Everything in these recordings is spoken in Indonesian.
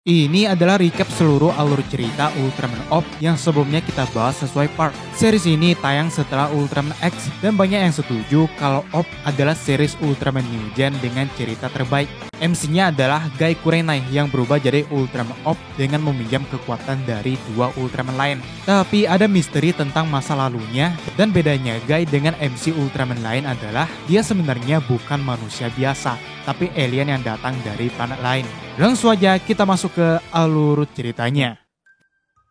Ini adalah recap seluruh alur cerita Ultraman Orb yang sebelumnya kita bahas sesuai part. Series ini tayang setelah Ultraman X dan banyak yang setuju kalau Orb adalah series Ultraman New Gen dengan cerita terbaik. MC-nya adalah Guy Kurenai yang berubah jadi Ultraman Orb dengan meminjam kekuatan dari dua Ultraman lain. Tapi ada misteri tentang masa lalunya dan bedanya Guy dengan MC Ultraman lain adalah dia sebenarnya bukan manusia biasa, tapi alien yang datang dari planet lain. Langsung aja kita masuk ke alur ceritanya.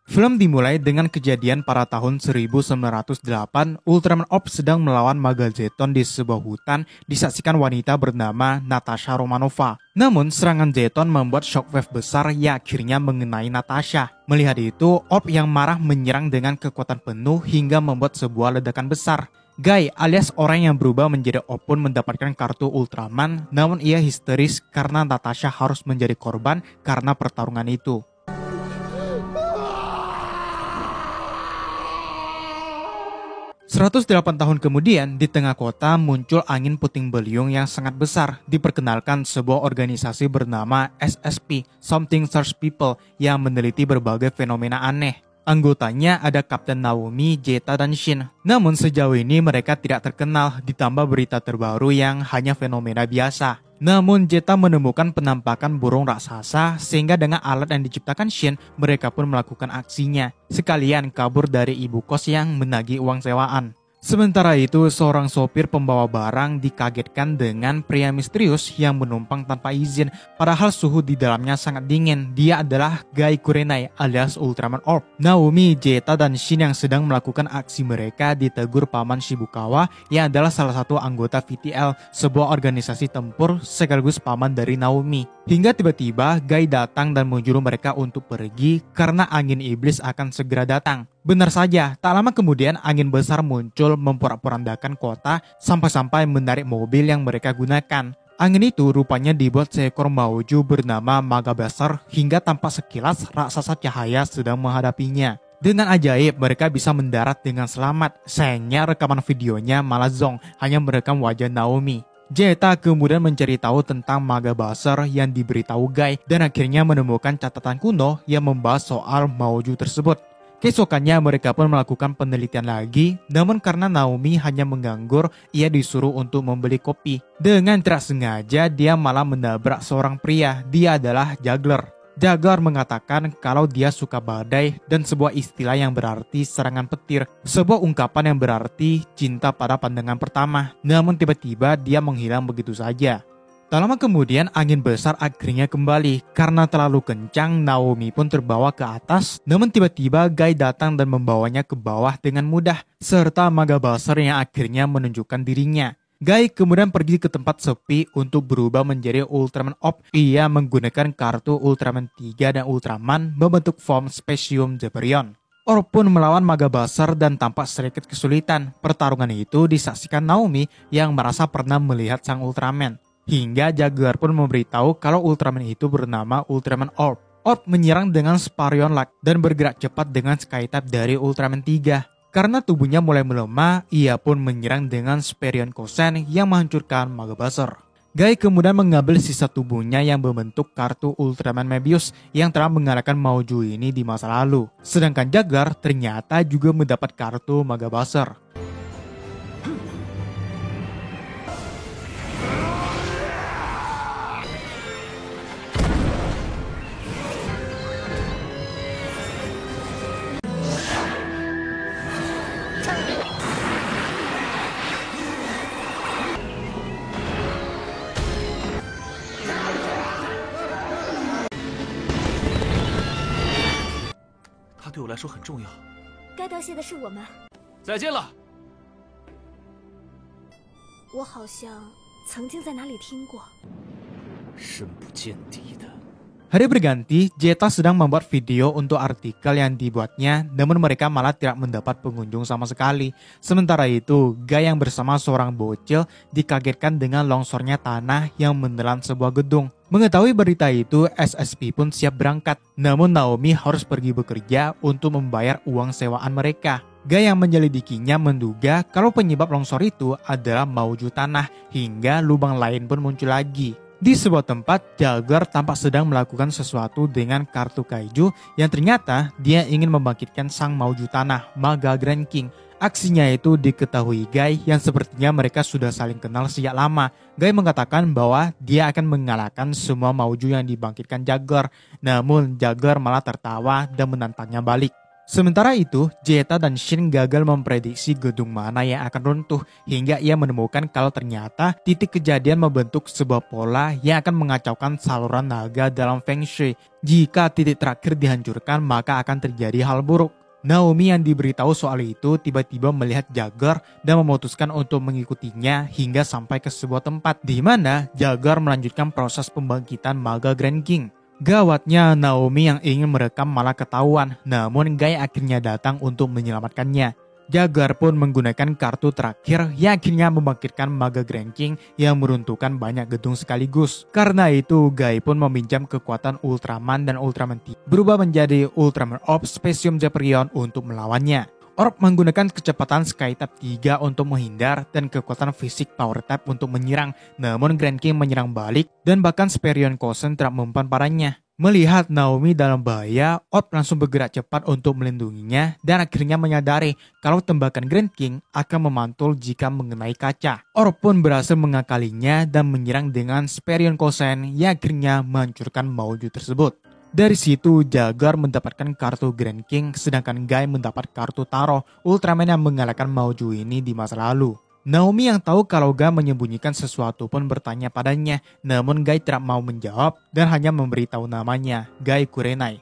Film dimulai dengan kejadian pada tahun 1908, Ultraman Orb sedang melawan Magazeton di sebuah hutan disaksikan wanita bernama Natasha Romanova. Namun serangan Zeton membuat shockwave besar yang akhirnya mengenai Natasha. Melihat itu, Orb yang marah menyerang dengan kekuatan penuh hingga membuat sebuah ledakan besar. Guy alias orang yang berubah menjadi Orb pun mendapatkan kartu Ultraman, namun ia histeris karena Natasha harus menjadi korban karena pertarungan itu. 108 tahun kemudian, di tengah kota muncul angin puting beliung yang sangat besar. Diperkenalkan sebuah organisasi bernama SSP, Something Search People, yang meneliti berbagai fenomena aneh. Anggotanya ada Kapten Naomi, Zeta, dan Shin. Namun sejauh ini mereka tidak terkenal, ditambah berita terbaru yang hanya fenomena biasa. Namun Zeta menemukan penampakan burung raksasa, sehingga dengan alat yang diciptakan Shin, mereka pun melakukan aksinya. Sekalian kabur dari ibu kos yang menagih uang sewaan. Sementara itu, seorang sopir pembawa barang dikagetkan dengan pria misterius yang menumpang tanpa izin, padahal suhu di dalamnya sangat dingin. Dia adalah Guy Kurenai alias Ultraman Orb. Naomi, Zeta, dan Shin yang sedang melakukan aksi mereka ditegur Paman Shibukawa yang adalah salah satu anggota VTL, sebuah organisasi tempur sekaligus paman dari Naomi. Hingga tiba-tiba Guy datang dan menyuruh mereka untuk pergi karena angin iblis akan segera datang. Benar saja, tak lama kemudian angin besar muncul memporak-porandakan kota sampai-sampai menarik mobil yang mereka gunakan. Angin itu rupanya dibuat seekor mauju bernama Magabasar hingga tampak sekilas raksasa cahaya sedang menghadapinya. Dengan ajaib mereka bisa mendarat dengan selamat. Sayangnya rekaman videonya malah zonk, hanya merekam wajah Naomi. Zeta kemudian mencari tahu tentang Magabasar yang diberitahu Guy dan akhirnya menemukan catatan kuno yang membahas soal mauju tersebut. Keesokannya mereka pun melakukan penelitian lagi, namun karena Naomi hanya menganggur, ia disuruh untuk membeli kopi. Dengan tidak sengaja, dia malah menabrak seorang pria. Dia adalah Juggler. Juggler mengatakan kalau dia suka badai dan sebuah istilah yang berarti serangan petir. Sebuah ungkapan yang berarti cinta pada pandangan pertama. Namun tiba-tiba dia menghilang begitu saja. Tak lama kemudian angin besar akhirnya kembali. Karena terlalu kencang, Naomi pun terbawa ke atas. Namun tiba-tiba Guy datang dan membawanya ke bawah dengan mudah. Serta Magabasar yang akhirnya menunjukkan dirinya. Guy kemudian pergi ke tempat sepi untuk berubah menjadi Ultraman Orb. Ia menggunakan kartu Ultraman 3 dan Ultraman membentuk form Specium Zephyrion. Orb pun melawan Magabasar dan tampak sedikit kesulitan. Pertarungan itu disaksikan Naomi yang merasa pernah melihat sang Ultraman. Hingga Juggler pun memberitahu kalau Ultraman itu bernama Ultraman Orb. Orb menyerang dengan Sparion Lock dan bergerak cepat dengan Skytype dari Ultraman 3. Karena tubuhnya mulai melemah, ia pun menyerang dengan Sparion Kosen yang menghancurkan Magabasar. Guy kemudian mengambil sisa tubuhnya yang membentuk kartu Ultraman Mebius yang telah mengalahkan Mauju ini di masa lalu. Sedangkan Juggler ternyata juga mendapat kartu Magabasar.对我来说很重要。该道谢的是我们。再见了。我好像曾经在哪里听过。深不见底的。 Hari berganti, Zeta sedang membuat video untuk artikel yang dibuatnya, namun mereka malah tidak mendapat pengunjung sama sekali. Sementara itu, Guy yang bersama seorang bocil dikagetkan dengan longsornya tanah yang menelan sebuah gedung. Mengetahui berita itu, SSP pun siap berangkat. Namun Naomi harus pergi bekerja untuk membayar uang sewaan mereka. Guy yang menyelidikinya menduga kalau penyebab longsor itu adalah mauju tanah, hingga lubang lain pun muncul lagi. Di sebuah tempat, Jaguar tampak sedang melakukan sesuatu dengan kartu kaiju yang ternyata dia ingin membangkitkan sang mauju tanah, Maga Grand King. Aksinya itu diketahui Guy yang sepertinya mereka sudah saling kenal sejak lama. Guy mengatakan bahwa dia akan mengalahkan semua mauju yang dibangkitkan Jaguar. Namun Jaguar malah tertawa dan menantangnya balik. Sementara itu, Jetta dan Shin gagal memprediksi gedung mana yang akan runtuh hingga ia menemukan kalau ternyata titik kejadian membentuk sebuah pola yang akan mengacaukan saluran naga dalam Feng Shui. Jika titik terakhir dihancurkan, maka akan terjadi hal buruk. Naomi yang diberitahu soal itu tiba-tiba melihat Jaguar dan memutuskan untuk mengikutinya hingga sampai ke sebuah tempat di mana Jaguar melanjutkan proses pembangkitan Maga Grand King. Gawatnya, Naomi yang ingin merekam malah ketahuan, namun Guy akhirnya datang untuk menyelamatkannya. Jaguar pun menggunakan kartu terakhir yang akhirnya membangkitkan Maga Grand King yang meruntuhkan banyak gedung sekaligus. Karena itu, Guy pun meminjam kekuatan Ultraman dan Ultraman T berubah menjadi Ultraman Orb Specium Zephyrion untuk melawannya. Orb menggunakan kecepatan Skytap 3 untuk menghindar dan kekuatan fisik Power Tap untuk menyerang. Namun Grand King menyerang balik dan bahkan Sperion Kosen tidak mempan padanya. Melihat Naomi dalam bahaya, Orb langsung bergerak cepat untuk melindunginya dan akhirnya menyadari kalau tembakan Grand King akan memantul jika mengenai kaca. Orb pun berhasil mengakalinya dan menyerang dengan Sperion Kosen yang akhirnya menghancurkan mauju tersebut. Dari situ, Jaguar mendapatkan kartu Grand King, sedangkan Guy mendapat kartu Taro, Ultraman yang mengalahkan mauju ini di masa lalu. Naomi yang tahu kalau Guy menyembunyikan sesuatu pun bertanya padanya, namun Guy tidak mau menjawab dan hanya memberitahu namanya, Guy Kurenai.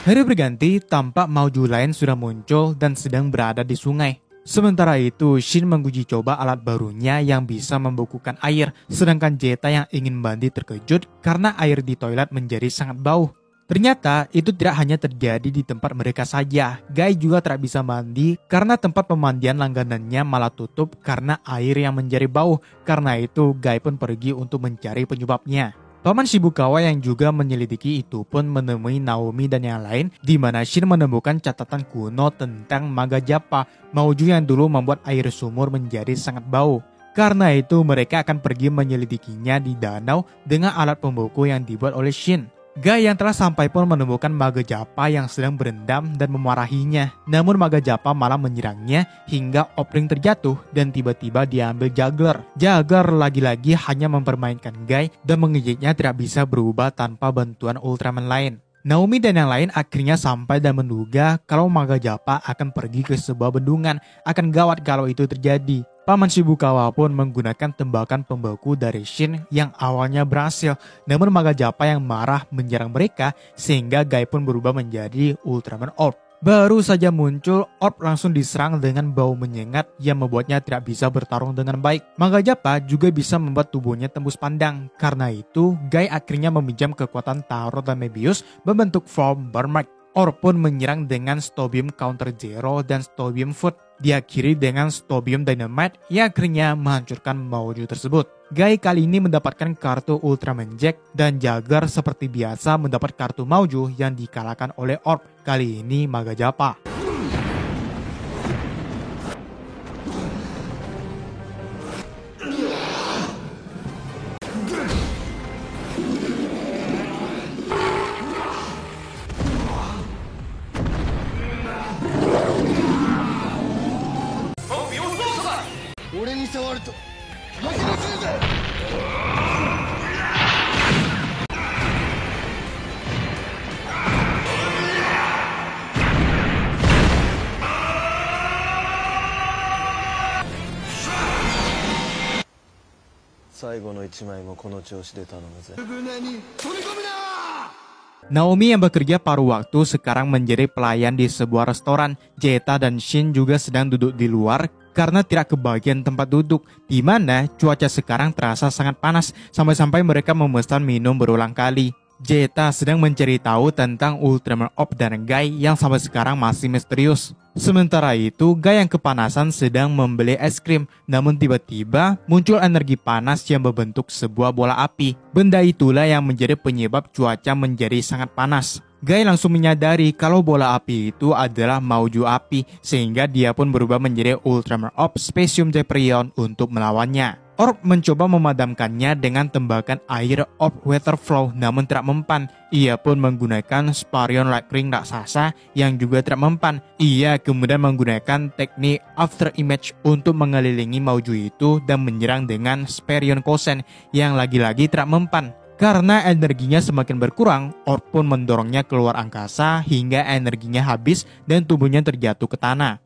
Hari berganti, tampak mauju lain sudah muncul dan sedang berada di sungai. Sementara itu, Shin menguji coba alat barunya yang bisa membekukan air, sedangkan Jetta yang ingin mandi terkejut karena air di toilet menjadi sangat bau. Ternyata itu tidak hanya terjadi di tempat mereka saja. Guy juga tidak bisa mandi karena tempat pemandian langganannya malah tutup karena air yang menjadi bau. Karena itu, Guy pun pergi untuk mencari penyebabnya. Paman Shibukawa yang juga menyelidiki itu pun menemui Naomi dan yang lain, di mana Shin menemukan catatan kuno tentang Maga Jappa, mauju yang dulu membuat air sumur menjadi sangat bau. Karena itu mereka akan pergi menyelidikinya di danau dengan alat pembeku yang dibuat oleh Shin. Guy yang telah sampai pun menemukan Maga Jappa yang sedang berendam dan memarahinya. Namun Maga Jappa malah menyerangnya hingga Opling terjatuh dan tiba-tiba diambil Jaguar. Jaguar lagi-lagi hanya mempermainkan Guy dan mengejeknya tidak bisa berubah tanpa bantuan Ultraman lain. Naomi dan yang lain akhirnya sampai dan menduga kalau Maga Jappa akan pergi ke sebuah bendungan. Akan gawat kalau itu terjadi. Paman Shibukawa pun menggunakan tembakan pembeku dari Shin yang awalnya berhasil. Namun Maga Jappa yang marah menyerang mereka sehingga Guy pun berubah menjadi Ultraman Orb. Baru saja muncul, Orb langsung diserang dengan bau menyengat yang membuatnya tidak bisa bertarung dengan baik. Maga Jappa juga bisa membuat tubuhnya tembus pandang. Karena itu, Guy akhirnya meminjam kekuatan Taro dan Mebius membentuk form Bermark. Orb pun menyerang dengan Stobium Counter Zero dan Stobium Foot. Diakhiri dengan Stobium Dynamite yang akhirnya menghancurkan mauju tersebut. Guy kali ini mendapatkan kartu Ultraman Jack dan Jaguar seperti biasa mendapat kartu mauju yang dikalahkan oleh Orb. Kali ini Maga Jappa. Naomi yang bekerja paruh waktu sekarang menjadi pelayan di sebuah restoran. Jetta dan Shin juga sedang duduk di luar karena tidak kebagian tempat duduk, di mana cuaca sekarang terasa sangat panas sampai-sampai mereka memesan minum berulang kali. Zeta sedang mencari tahu tentang Ultraman Orb dan Guy yang sampai sekarang masih misterius. Sementara itu, Guy yang kepanasan sedang membeli es krim, namun tiba-tiba muncul energi panas yang berbentuk sebuah bola api. Benda itulah yang menjadi penyebab cuaca menjadi sangat panas. Guy langsung menyadari kalau bola api itu adalah Mauju api, sehingga dia pun berubah menjadi Ultraman Orb Specium Zeprion untuk melawannya. Orb mencoba memadamkannya dengan tembakan air Orb Water Flow, namun tidak mempan. Ia pun menggunakan Sparion Light Ring raksasa yang juga tidak mempan. Ia kemudian menggunakan teknik After Image untuk mengelilingi Mauju itu dan menyerang dengan Sparion Kosen yang lagi-lagi tidak mempan. Karena energinya semakin berkurang, Orb pun mendorongnya keluar angkasa hingga energinya habis dan tubuhnya terjatuh ke tanah.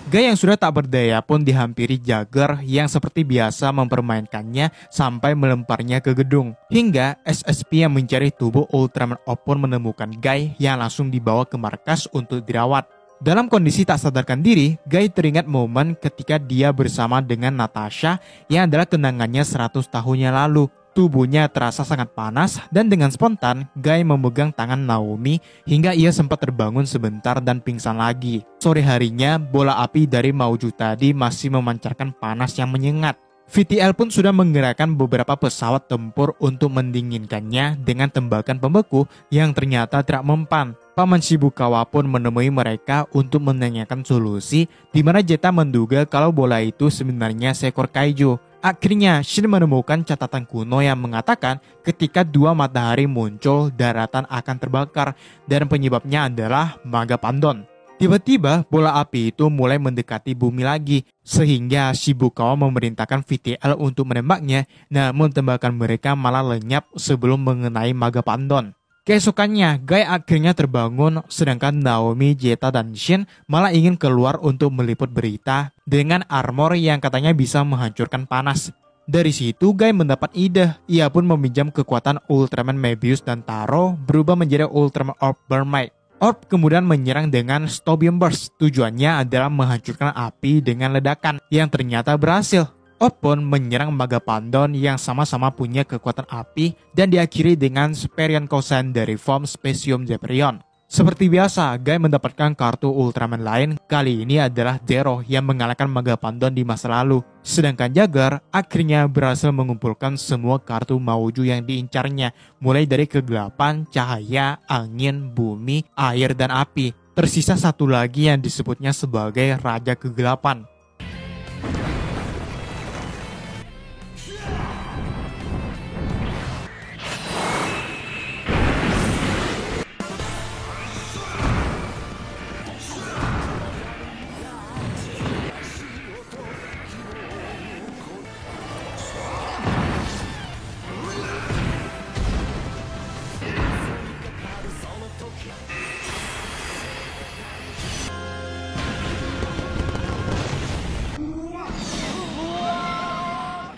Guy yang sudah tak berdaya pun dihampiri Jagger yang seperti biasa mempermainkannya sampai melemparnya ke gedung. Hingga SSP yang mencari tubuh Ultraman Orb pun menemukan Guy yang langsung dibawa ke markas untuk dirawat. Dalam kondisi tak sadarkan diri, Guy teringat momen ketika dia bersama dengan Natasha yang adalah kenangannya 100 tahun yang lalu. Tubuhnya terasa sangat panas dan dengan spontan, Guy memegang tangan Naomi hingga ia sempat terbangun sebentar dan pingsan lagi. Sore harinya, bola api dari Mauju tadi masih memancarkan panas yang menyengat. VTL pun sudah menggerakkan beberapa pesawat tempur untuk mendinginkannya dengan tembakan pembeku yang ternyata tidak mempan. Paman Shibukawa pun menemui mereka untuk menanyakan solusi, di mana Zeta menduga kalau bola itu sebenarnya seekor kaiju. Akhirnya, Shin menemukan catatan kuno yang mengatakan ketika dua matahari muncul, daratan akan terbakar dan penyebabnya adalah Magapandon. Tiba-tiba, bola api itu mulai mendekati bumi lagi, sehingga Shibukawa memerintahkan VTL untuk menembaknya, namun tembakan mereka malah lenyap sebelum mengenai Magapandon. Keesokannya, Guy akhirnya terbangun, sedangkan Naomi, Zeta, dan Shin malah ingin keluar untuk meliput berita dengan armor yang katanya bisa menghancurkan panas. Dari situ, Guy mendapat ide. Ia pun meminjam kekuatan Ultraman Mebius dan Taro berubah menjadi Ultraman Orb Bermight. Orb kemudian menyerang dengan Stobium Burst. Tujuannya adalah menghancurkan api dengan ledakan yang ternyata berhasil. Orb pun menyerang Magapandon yang sama-sama punya kekuatan api dan diakhiri dengan Sparion Kosen dari form Specium Zeprion. Seperti biasa, Guy mendapatkan kartu Ultraman lain. Kali ini adalah Zero yang mengalahkan Magapandon di masa lalu. Sedangkan Jagger akhirnya berhasil mengumpulkan semua kartu Mauju yang diincarnya, mulai dari kegelapan, cahaya, angin, bumi, air, dan api. Tersisa satu lagi yang disebutnya sebagai Raja Kegelapan.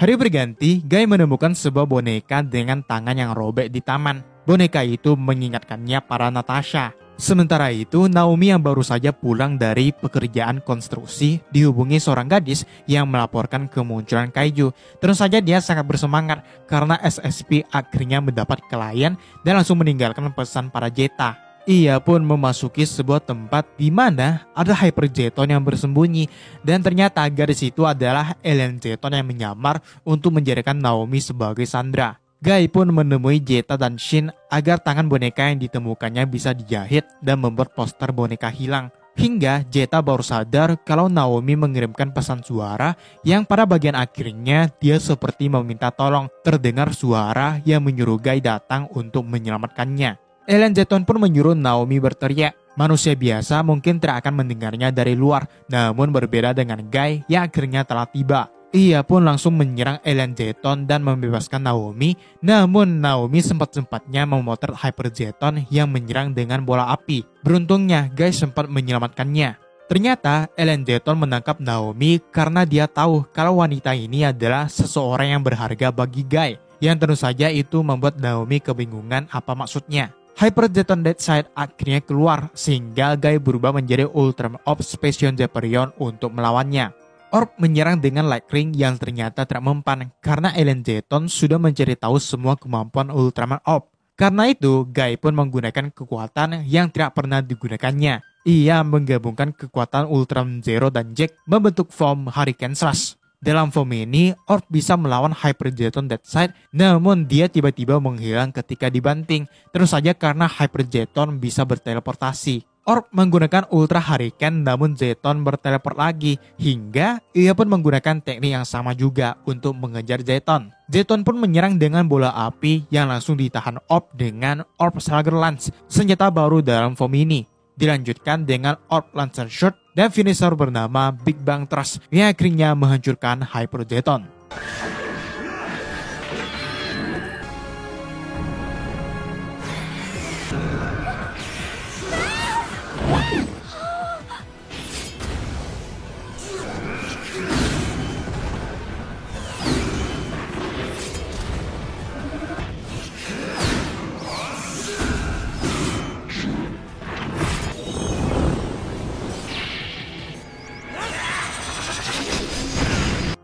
Hari berganti, Guy menemukan sebuah boneka dengan tangan yang robek di taman. Boneka itu mengingatkannya para Natasha. Sementara itu, Naomi yang baru saja pulang dari pekerjaan konstruksi dihubungi seorang gadis yang melaporkan kemunculan kaiju. Terus saja dia sangat bersemangat karena SSP akhirnya mendapat klien dan langsung meninggalkan pesan para Zeta. Ia pun memasuki sebuah tempat di mana ada Hyper Zeton yang bersembunyi dan ternyata gadis itu adalah Alien Zeton yang menyamar untuk menjadikan Naomi sebagai Sandra. Guy pun menemui Zeta dan Shin agar tangan boneka yang ditemukannya bisa dijahit dan membuat poster boneka hilang. Hingga Zeta baru sadar kalau Naomi mengirimkan pesan suara yang pada bagian akhirnya dia seperti meminta tolong. Terdengar suara yang menyuruh Guy datang untuk menyelamatkannya. Alien Zeton pun menyuruh Naomi berteriak. Manusia biasa mungkin tidak akan mendengarnya dari luar, namun berbeda dengan Guy yang akhirnya telah tiba. Ia pun langsung menyerang Alien Zeton dan membebaskan Naomi. Namun Naomi sempat-sempatnya memotret Hyper Zeton yang menyerang dengan bola api. Beruntungnya Guy sempat menyelamatkannya. Ternyata Alien Zeton menangkap Naomi karena dia tahu kalau wanita ini adalah seseorang yang berharga bagi Guy. Yang tentu saja itu membuat Naomi kebingungan apa maksudnya. Hyper Zeton Deadside akhirnya keluar sehingga Guy berubah menjadi Ultraman Orb Special Zephyrion untuk melawannya. Orb menyerang dengan Light Ring yang ternyata tidak mempan karena Alien Zeton sudah mencari tahu semua kemampuan Ultraman Orb. Karena itu, Guy pun menggunakan kekuatan yang tidak pernah digunakannya. Ia menggabungkan kekuatan Ultraman Zero dan Jack membentuk form Hurricane Slash. Dalam form ini, Orb bisa melawan Hyper Zeton Deadside, namun dia tiba-tiba menghilang ketika dibanting. Terus saja karena Hyper Zeton bisa berteleportasi. Orb menggunakan Ultra Hurricane namun Zeton berteleport lagi, hingga ia pun menggunakan teknik yang sama juga untuk mengejar Zeton. Zeton pun menyerang dengan bola api yang langsung ditahan Orb dengan Orb Slugger Lance, senjata baru dalam form ini. Dilanjutkan dengan Orb Lancer Shot dan finisher bernama Big Bang Thrust yang akhirnya menghancurkan Hyper Zeton.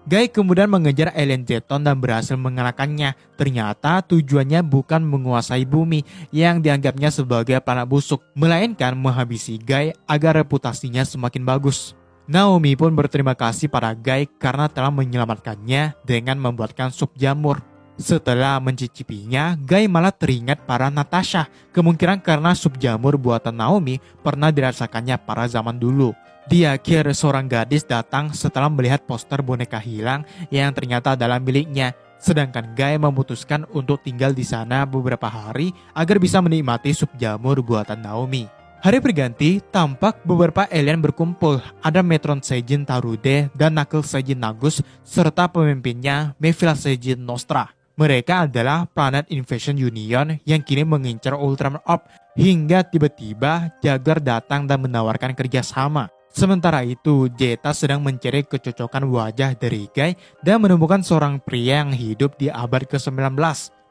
Guy kemudian mengejar Alien Zeton dan berhasil mengalahkannya. Ternyata tujuannya bukan menguasai bumi yang dianggapnya sebagai planet busuk, melainkan menghabisi Guy agar reputasinya semakin bagus. Naomi pun berterima kasih pada Guy karena telah menyelamatkannya dengan membuatkan sup jamur. Setelah mencicipinya, Guy malah teringat pada Natasha. Kemungkinan karena sup jamur buatan Naomi pernah dirasakannya pada zaman dulu. Di akhir, seorang gadis datang setelah melihat poster boneka hilang yang ternyata adalah miliknya. Sedangkan Guy memutuskan untuk tinggal di sana beberapa hari agar bisa menikmati sup jamur buatan Naomi. Hari berganti, tampak beberapa alien berkumpul. Ada Metron Seijin Tarude dan Knuckles Seijin Nagus serta pemimpinnya Mephila Seijin Nostra. Mereka adalah Planet Invasion Union yang kini mengincar Ultraman Orb hingga tiba-tiba Jaguar datang dan menawarkan kerjasama. Sementara itu, Zeta sedang mencari kecocokan wajah dari Guy dan menemukan seorang pria yang hidup di abad ke-19.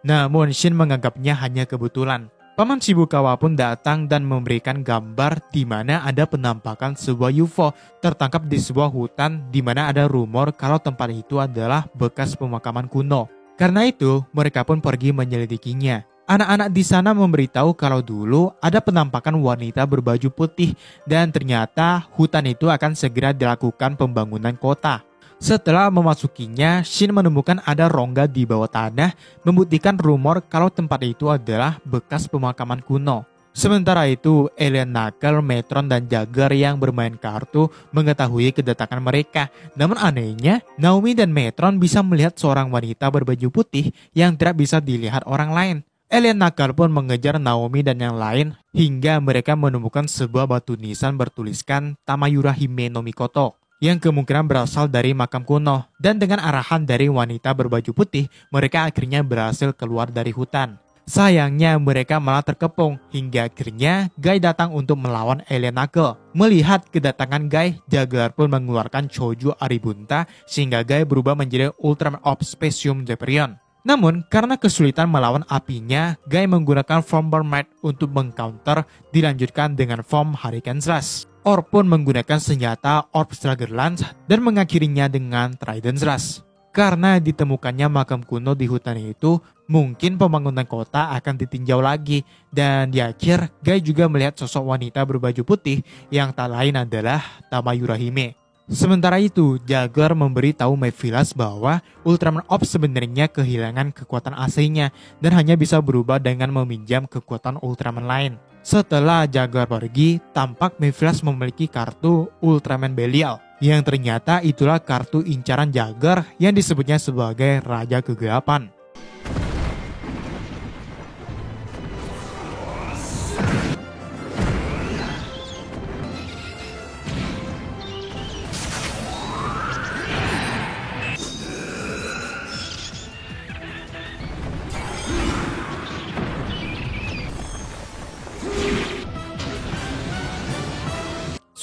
Namun Shin menganggapnya hanya kebetulan. Paman Shibukawa pun datang dan memberikan gambar di mana ada penampakan sebuah UFO tertangkap di sebuah hutan di mana ada rumor kalau tempat itu adalah bekas pemakaman kuno. Karena itu, mereka pun pergi menyelidikinya. Anak-anak di sana memberitahu kalau dulu ada penampakan wanita berbaju putih dan ternyata hutan itu akan segera dilakukan pembangunan kota. Setelah memasukinya, Shin menemukan ada rongga di bawah tanah membuktikan rumor kalau tempat itu adalah bekas pemakaman kuno. Sementara itu, Alien Knuckle, Metron, dan Jaguar yang bermain kartu mengetahui kedatangan mereka. Namun anehnya, Naomi dan Metron bisa melihat seorang wanita berbaju putih yang tidak bisa dilihat orang lain. Alien Knuckle pun mengejar Naomi dan yang lain hingga mereka menemukan sebuah batu nisan bertuliskan Tamayura Hime no Mikoto yang kemungkinan berasal dari makam kuno. Dan dengan arahan dari wanita berbaju putih, mereka akhirnya berhasil keluar dari hutan. Sayangnya mereka malah terkepung hingga akhirnya Guy datang untuk melawan Alien Knuckle. Melihat kedatangan Guy, Jaguar pun mengeluarkan Choju Aribunta sehingga Guy berubah menjadi Ultraman Orb Special Zephyrion. Namun, karena kesulitan melawan apinya, Guy menggunakan form Burmight untuk mengcounter, dilanjutkan dengan form Hurricane Slash. Orb pun menggunakan senjata Orb Slugger Lance dan mengakhirinya dengan Trident Slash. Karena ditemukannya makam kuno di hutan itu, mungkin pembangunan kota akan ditinjau lagi. Dan di akhir, Guy juga melihat sosok wanita berbaju putih yang tak lain adalah Tamayura Hime. Sementara itu, Jaguar memberitahu Mephilas bahwa Ultraman Orb sebenarnya kehilangan kekuatan aslinya dan hanya bisa berubah dengan meminjam kekuatan Ultraman lain. Setelah Jaguar pergi, tampak Mephilas memiliki kartu Ultraman Belial, yang ternyata itulah kartu incaran Jaguar yang disebutnya sebagai Raja Kegelapan.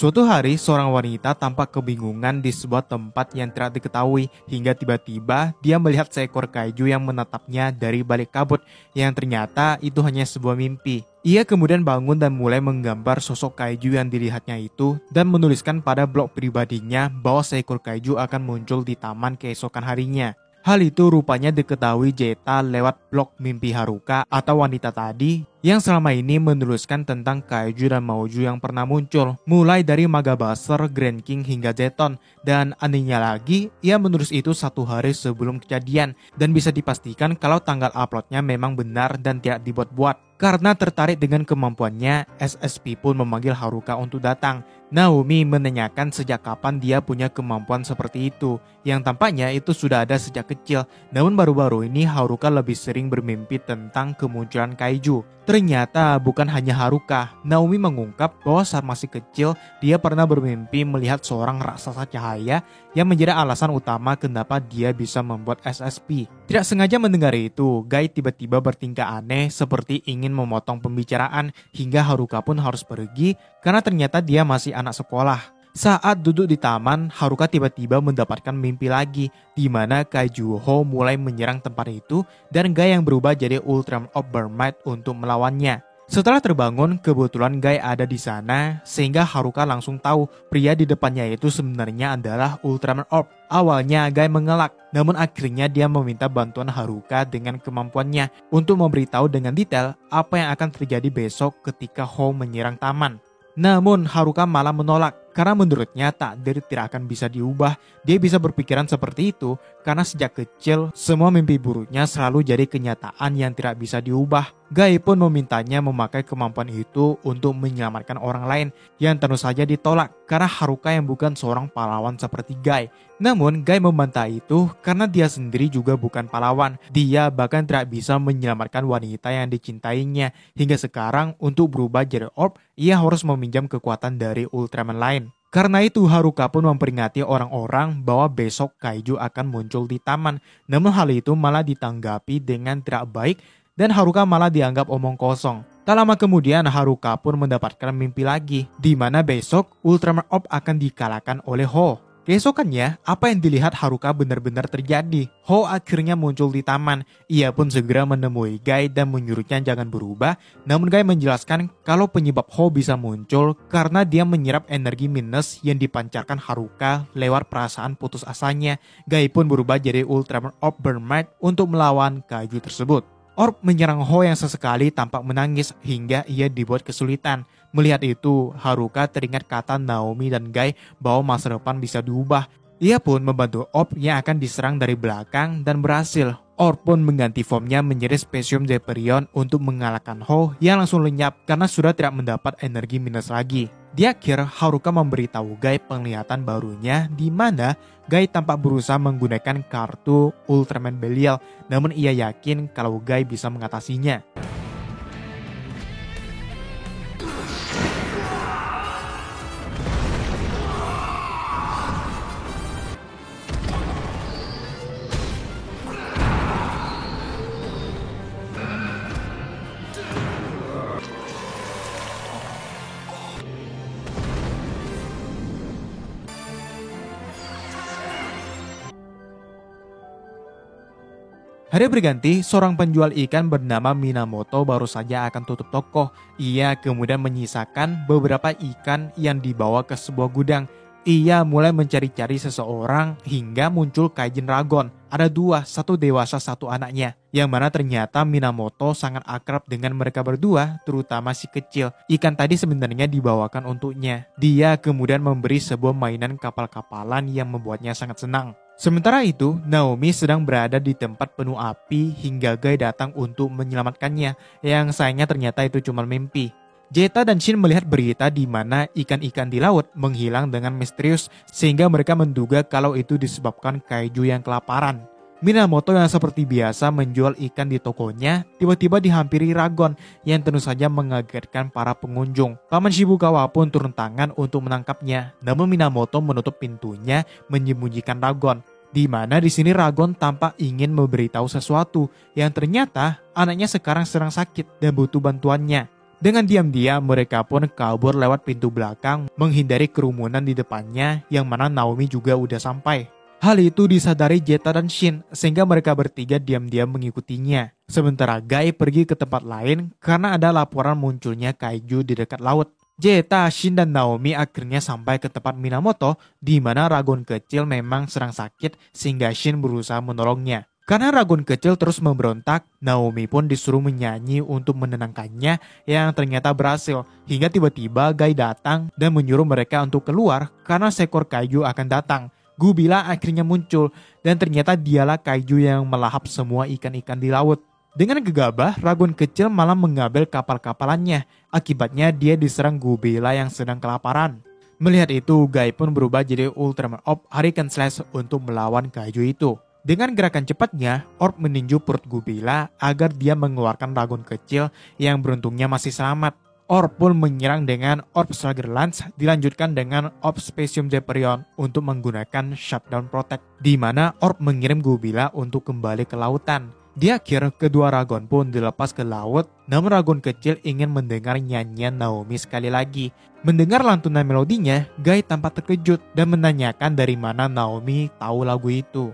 Suatu hari, seorang wanita tampak kebingungan di sebuah tempat yang tidak diketahui hingga tiba-tiba dia melihat seekor kaiju yang menatapnya dari balik kabut yang ternyata itu hanya sebuah mimpi. Ia kemudian bangun dan mulai menggambar sosok kaiju yang dilihatnya itu dan menuliskan pada blog pribadinya bahwa seekor kaiju akan muncul di taman keesokan harinya. Hal itu rupanya diketahui Jeta lewat blog Mimpi Haruka atau wanita tadi yang selama ini menuliskan tentang kaiju dan mauju yang pernah muncul, mulai dari Magabuster, Grand King hingga Zeton. Dan anehnya lagi, ia menulis itu 1 hari sebelum kejadian dan bisa dipastikan kalau tanggal uploadnya memang benar dan tidak dibuat-buat. Karena tertarik dengan kemampuannya, SSP pun memanggil Haruka untuk datang. Naomi menanyakan sejak kapan dia punya kemampuan seperti itu, yang tampaknya itu sudah ada sejak kecil. Namun baru-baru ini Haruka lebih sering bermimpi tentang kemunculan kaiju. Ternyata bukan hanya Haruka. Naomi mengungkap bahwa saat masih kecil, dia pernah bermimpi melihat seorang raksasa cahaya yang menjadi alasan utama kenapa dia bisa membuat SSP. Tidak sengaja mendengar itu, Guy tiba-tiba bertingkah aneh seperti ingin memotong pembicaraan hingga Haruka pun harus pergi karena ternyata dia masih anak sekolah. Saat duduk di taman, Haruka tiba-tiba mendapatkan mimpi lagi di mana Kaiju Ho mulai menyerang tempat itu dan Guy yang berubah jadi Ultraman Orb Might untuk melawannya. Setelah terbangun, kebetulan Guy ada di sana sehingga Haruka langsung tahu pria di depannya itu sebenarnya adalah Ultraman Orb. Awalnya Guy mengelak, namun akhirnya dia meminta bantuan Haruka dengan kemampuannya untuk memberitahu dengan detail apa yang akan terjadi besok ketika Ho menyerang taman. Namun Haruka malah menolak karena menurutnya takdir tidak akan bisa diubah. Dia bisa berpikiran seperti itu karena sejak kecil semua mimpi buruknya selalu jadi kenyataan yang tidak bisa diubah. Guy pun memintanya memakai kemampuan itu untuk menyelamatkan orang lain yang tentu saja ditolak karena Haruka yang bukan seorang pahlawan seperti Guy. Namun Guy membantah itu karena dia sendiri juga bukan pahlawan. Dia bahkan tidak bisa menyelamatkan wanita yang dicintainya. Hingga sekarang untuk berubah jadi orb, ia harus meminjam kekuatan dari Ultraman lain. Karena itu Haruka pun memperingati orang-orang bahwa besok kaiju akan muncul di taman. Namun hal itu malah ditanggapi dengan tidak baik dan Haruka malah dianggap omong kosong. Tak lama kemudian Haruka pun mendapatkan mimpi lagi, di mana besok Ultraman Orb akan dikalahkan oleh Ho. Keesokannya, apa yang dilihat Haruka benar-benar terjadi. Ho akhirnya muncul di taman. Ia pun segera menemui Guy dan menyuruhnya jangan berubah. Namun Guy menjelaskan kalau penyebab Ho bisa muncul karena dia menyerap energi minus yang dipancarkan Haruka lewat perasaan putus asanya. Guy pun berubah jadi Ultraman Orb Might untuk melawan kaiju tersebut. Orb menyerang Ho yang sesekali tampak menangis hingga ia dibuat kesulitan. Melihat itu, Haruka teringat kata Naomi dan Guy bahwa masa depan bisa diubah. Ia pun membantu Orb yang akan diserang dari belakang dan berhasil. Orb pun mengganti formnya menjadi Spesium Zeperion untuk mengalahkan Ho yang langsung lenyap karena sudah tidak mendapat energi minus lagi. Di akhir, Haruka memberitahu Guy penglihatan barunya di mana Guy tampak berusaha menggunakan kartu Ultraman Belial, namun ia yakin kalau Guy bisa mengatasinya. Hari berganti, seorang penjual ikan bernama Minamoto baru saja akan tutup toko. Ia kemudian menyisakan beberapa ikan yang dibawa ke sebuah gudang. Ia mulai mencari-cari seseorang hingga muncul Kaijin Ragon. Ada 2, satu dewasa satu anaknya. Yang mana ternyata Minamoto sangat akrab dengan mereka berdua, terutama si kecil. Ikan tadi sebenarnya dibawakan untuknya. Dia kemudian memberi sebuah mainan kapal-kapalan yang membuatnya sangat senang. Sementara itu, Naomi sedang berada di tempat penuh api hingga Guy datang untuk menyelamatkannya, yang sayangnya ternyata itu cuma mimpi. Jeta dan Shin melihat berita di mana ikan-ikan di laut menghilang dengan misterius, sehingga mereka menduga kalau itu disebabkan kaiju yang kelaparan. Minamoto yang seperti biasa menjual ikan di tokonya, tiba-tiba dihampiri Ragon yang tentu saja mengagetkan para pengunjung. Paman Shibukawa pun turun tangan untuk menangkapnya, namun Minamoto menutup pintunya menyembunyikan Ragon. Di mana di sini Ragon tampak ingin memberitahu sesuatu yang ternyata anaknya sekarang sedang sakit dan butuh bantuannya. Dengan diam-diam mereka pun kabur lewat pintu belakang menghindari kerumunan di depannya yang mana Naomi juga udah sampai. Hal itu disadari Jeta dan Shin sehingga mereka bertiga diam-diam mengikutinya. Sementara Guy pergi ke tempat lain karena ada laporan munculnya kaiju di dekat laut. Jeta, Shin, dan Naomi akhirnya sampai ke tempat Minamoto di mana Ragon kecil memang sedang sakit sehingga Shin berusaha menolongnya. Karena Ragon kecil terus memberontak, Naomi pun disuruh menyanyi untuk menenangkannya yang ternyata berhasil. Hingga tiba-tiba Guy datang dan menyuruh mereka untuk keluar karena seekor kaiju akan datang. Gubila akhirnya muncul dan ternyata dialah kaiju yang melahap semua ikan-ikan di laut. Dengan gegabah, Ragon kecil malah mengambil kapal-kapalannya. Akibatnya dia diserang Gubila yang sedang kelaparan. Melihat itu, Guy pun berubah jadi Ultraman Orb Hurricane Slash untuk melawan kaiju itu. Dengan gerakan cepatnya, Orb meninju perut Gubila agar dia mengeluarkan Ragon kecil yang beruntungnya masih selamat. Orb pun menyerang dengan Orb Slugger Lance dilanjutkan dengan Orb Specium Zephyrion untuk menggunakan Shutdown Protect, di mana Orb mengirim Gubila untuk kembali ke lautan. Di akhir, kedua Ragon pun dilepas ke laut, namun Ragon kecil ingin mendengar nyanyian Naomi sekali lagi. Mendengar lantunan melodinya, Guy tampak terkejut dan menanyakan dari mana Naomi tahu lagu itu.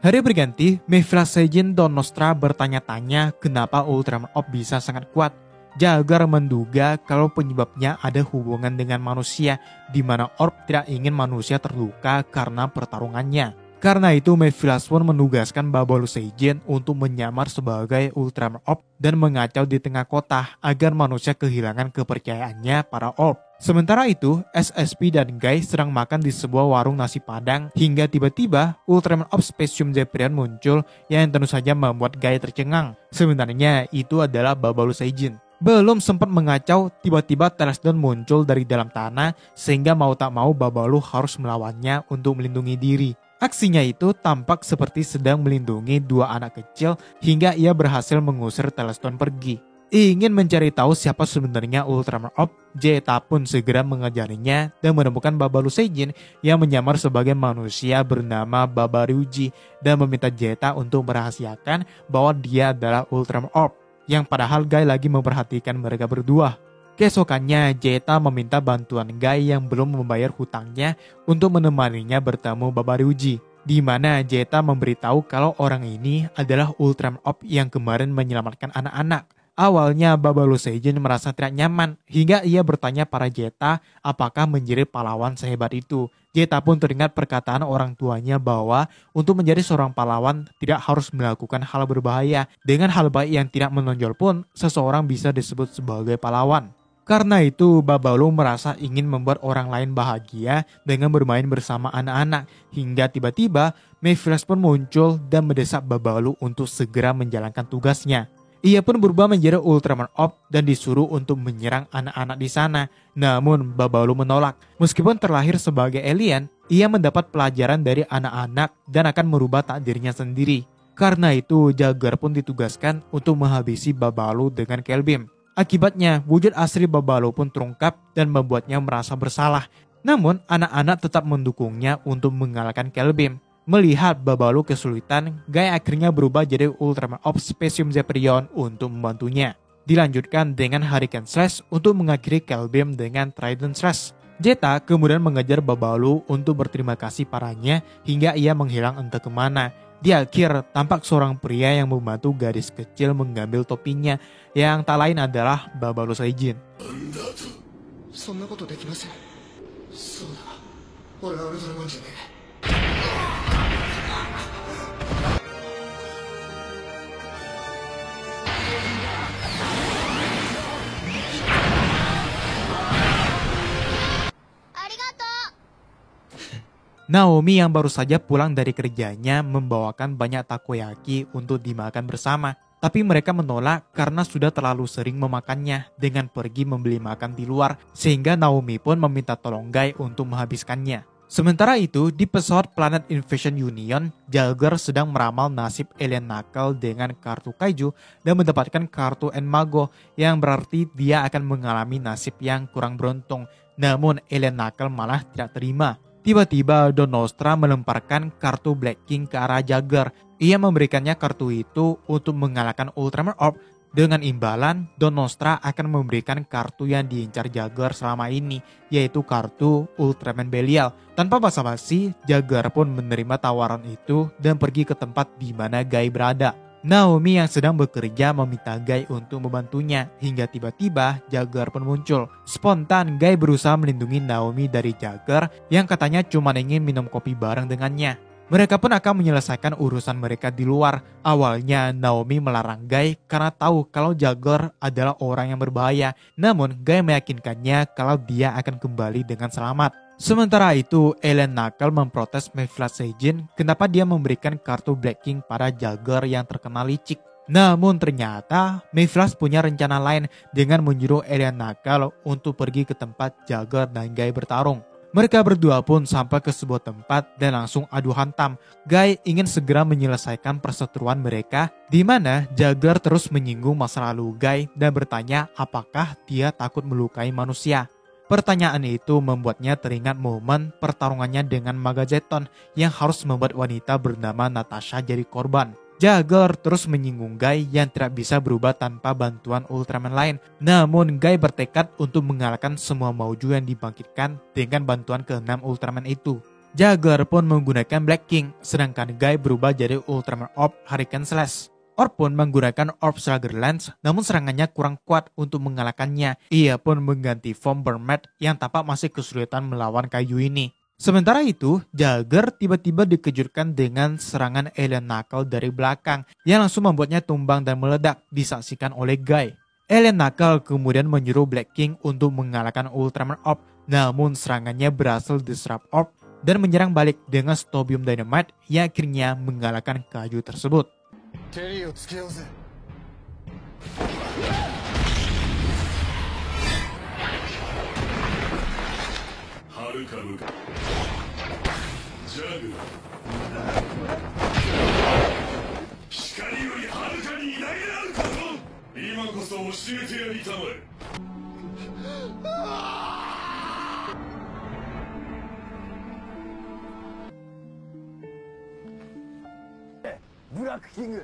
Hari berganti, Mephilas Seijin dan Nostra bertanya-tanya kenapa Ultraman Orb bisa sangat kuat. Jaguar menduga kalau penyebabnya ada hubungan dengan manusia, di mana Orb tidak ingin manusia terluka karena pertarungannya. Karena itu, Mephilas pun menugaskan Babalu Seijin untuk menyamar sebagai Ultraman Orb dan mengacau di tengah kota agar manusia kehilangan kepercayaannya pada Orb. Sementara itu, SSP dan Guy sedang makan di sebuah warung nasi padang hingga tiba-tiba Ultraman Orb Specium Zephyrion muncul yang tentu saja membuat Guy tercengang. Sebenarnya itu adalah Babalu Seijin. Belum sempat mengacau, tiba-tiba Telesdon muncul dari dalam tanah sehingga mau tak mau Babalu harus melawannya untuk melindungi diri. Aksinya itu tampak seperti sedang melindungi dua anak kecil hingga ia berhasil mengusir Telesdon pergi. Ingin mencari tahu siapa sebenarnya Ultraman Orb, Jeta pun segera mengajarinya dan menemukan Babalu Seijin yang menyamar sebagai manusia bernama Babaryuji dan meminta Jeta untuk merahasiakan bahwa dia adalah Ultraman Orb, yang padahal Guy lagi memperhatikan mereka berdua. Keesokannya, Jeta meminta bantuan Guy yang belum membayar hutangnya untuk menemaninya bertemu Babaryuji, di mana Jeta memberitahu kalau orang ini adalah Ultraman Orb yang kemarin menyelamatkan anak-anak. Awalnya Babalu Seijin merasa tidak nyaman hingga ia bertanya pada Jeta apakah menjadi pahlawan sehebat itu. Jeta pun teringat perkataan orang tuanya bahwa untuk menjadi seorang pahlawan tidak harus melakukan hal berbahaya. Dengan hal baik yang tidak menonjol pun seseorang bisa disebut sebagai pahlawan. Karena itu Babalu merasa ingin membuat orang lain bahagia dengan bermain bersama anak-anak. Hingga tiba-tiba Mephilas pun muncul dan mendesak Babalu untuk segera menjalankan tugasnya. Ia pun berubah menjadi Ultraman Orb dan disuruh untuk menyerang anak-anak di sana. Namun Babalu menolak. Meskipun terlahir sebagai alien, ia mendapat pelajaran dari anak-anak dan akan merubah takdirnya sendiri. Karena itu Jaguar pun ditugaskan untuk menghabisi Babalu dengan Kelbeam. Akibatnya wujud asli Babalu pun terungkap dan membuatnya merasa bersalah. Namun anak-anak tetap mendukungnya untuk mengalahkan Kelbeam. Melihat Babalu kesulitan, Guy akhirnya berubah jadi Ultraman Orb Specium Zephyrion untuk membantunya. Dilanjutkan dengan Hurricane Slash untuk mengakhiri Kelbeam dengan Trident Slash. Jeta kemudian mengejar Babalu untuk berterima kasih padanya hingga ia menghilang entah kemana. Di akhir, tampak seorang pria yang membantu gadis kecil mengambil topinya yang tak lain adalah Babalu Seijin. Naomi yang baru saja pulang dari kerjanya membawakan banyak takoyaki untuk dimakan bersama. Tapi mereka menolak karena sudah terlalu sering memakannya dengan pergi membeli makan di luar, sehingga Naomi pun meminta tolong Guy untuk menghabiskannya. Sementara itu, di pesawat Planet Invasion Union, Jagger sedang meramal nasib alien Knuckle dengan kartu kaiju dan mendapatkan kartu Enmago, yang berarti dia akan mengalami nasib yang kurang beruntung. Namun alien Knuckle malah tidak terima. Tiba-tiba Don Nostra melemparkan kartu Black King ke arah Jagger. Ia memberikannya kartu itu untuk mengalahkan Ultraman Orb. Dengan imbalan, Don Nostra akan memberikan kartu yang diincar Jagger selama ini, yaitu kartu Ultraman Belial. Tanpa basa-basi, Jagger pun menerima tawaran itu dan pergi ke tempat di mana Guy berada. Naomi yang sedang bekerja meminta Guy untuk membantunya, hingga tiba-tiba Jagger pun muncul. Spontan, Guy berusaha melindungi Naomi dari Jagger yang katanya cuma ingin minum kopi bareng dengannya. Mereka pun akan menyelesaikan urusan mereka di luar. Awalnya Naomi melarang Guy karena tahu kalau Jagger adalah orang yang berbahaya. Namun Guy meyakinkannya kalau dia akan kembali dengan selamat. Sementara itu, alien Knuckle memprotes Mephilas Seijin kenapa dia memberikan kartu Black King pada Jagger yang terkenal licik. Namun ternyata Mephilas punya rencana lain dengan menyuruh alien Knuckle untuk pergi ke tempat Jagger dan Guy bertarung. Mereka berdua pun sampai ke sebuah tempat dan langsung adu hantam. Guy ingin segera menyelesaikan perseteruan mereka, di mana Jagger terus menyinggung masa lalu Guy dan bertanya apakah dia takut melukai manusia. Pertanyaan itu membuatnya teringat momen pertarungannya dengan Magazeton yang harus membuat wanita bernama Natasha jadi korban. Jagger terus menyinggung Guy yang tidak bisa berubah tanpa bantuan Ultraman lain. Namun Guy bertekad untuk mengalahkan semua Mauju yang dibangkitkan dengan bantuan ke-6 Ultraman itu. Jagger pun menggunakan Black King, sedangkan Guy berubah jadi Ultraman Orb Hurricane Slash. Orb pun menggunakan Orb Slugger Lance, namun serangannya kurang kuat untuk mengalahkannya. Ia pun mengganti form Burmat yang tampak masih kesulitan melawan kayu ini. Sementara itu, Jagger tiba-tiba dikejutkan dengan serangan alien Knuckle dari belakang yang langsung membuatnya tumbang dan meledak, disaksikan oleh Guy. Alien Knuckle kemudian menyuruh Black King untuk mengalahkan Ultraman Orb, namun serangannya berhasil disrupt Orb dan menyerang balik dengan Stobium Dynamite yang akhirnya mengalahkan kayu tersebut. Black King.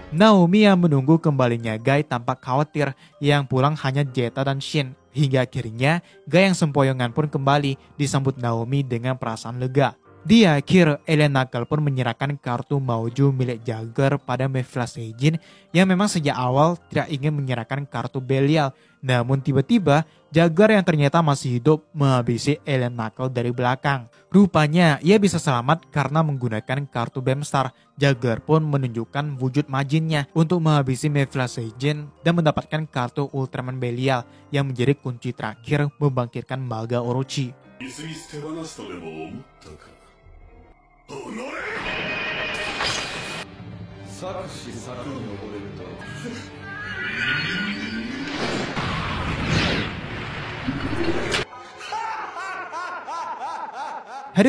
Naomi yang menunggu kembalinya Guy tampak khawatir, yang pulang hanya Zeta dan Shin. Hingga akhirnya Guy yang sempoyongan pun kembali, disambut Naomi dengan perasaan lega. Di akhir, alien Knuckle pun menyerahkan kartu Mauju milik Jagger pada Mephilas Seijin yang memang sejak awal tidak ingin menyerahkan kartu Belial. Namun tiba-tiba Jagger yang ternyata masih hidup menghabisi alien Knuckle dari belakang. Rupanya ia bisa selamat karena menggunakan kartu Beamstar. Jagger pun menunjukkan wujud majinnya untuk menghabisi Mephilas Seijin dan mendapatkan kartu Ultraman Belial yang menjadi kunci terakhir membangkitkan Maga Orochi. Hari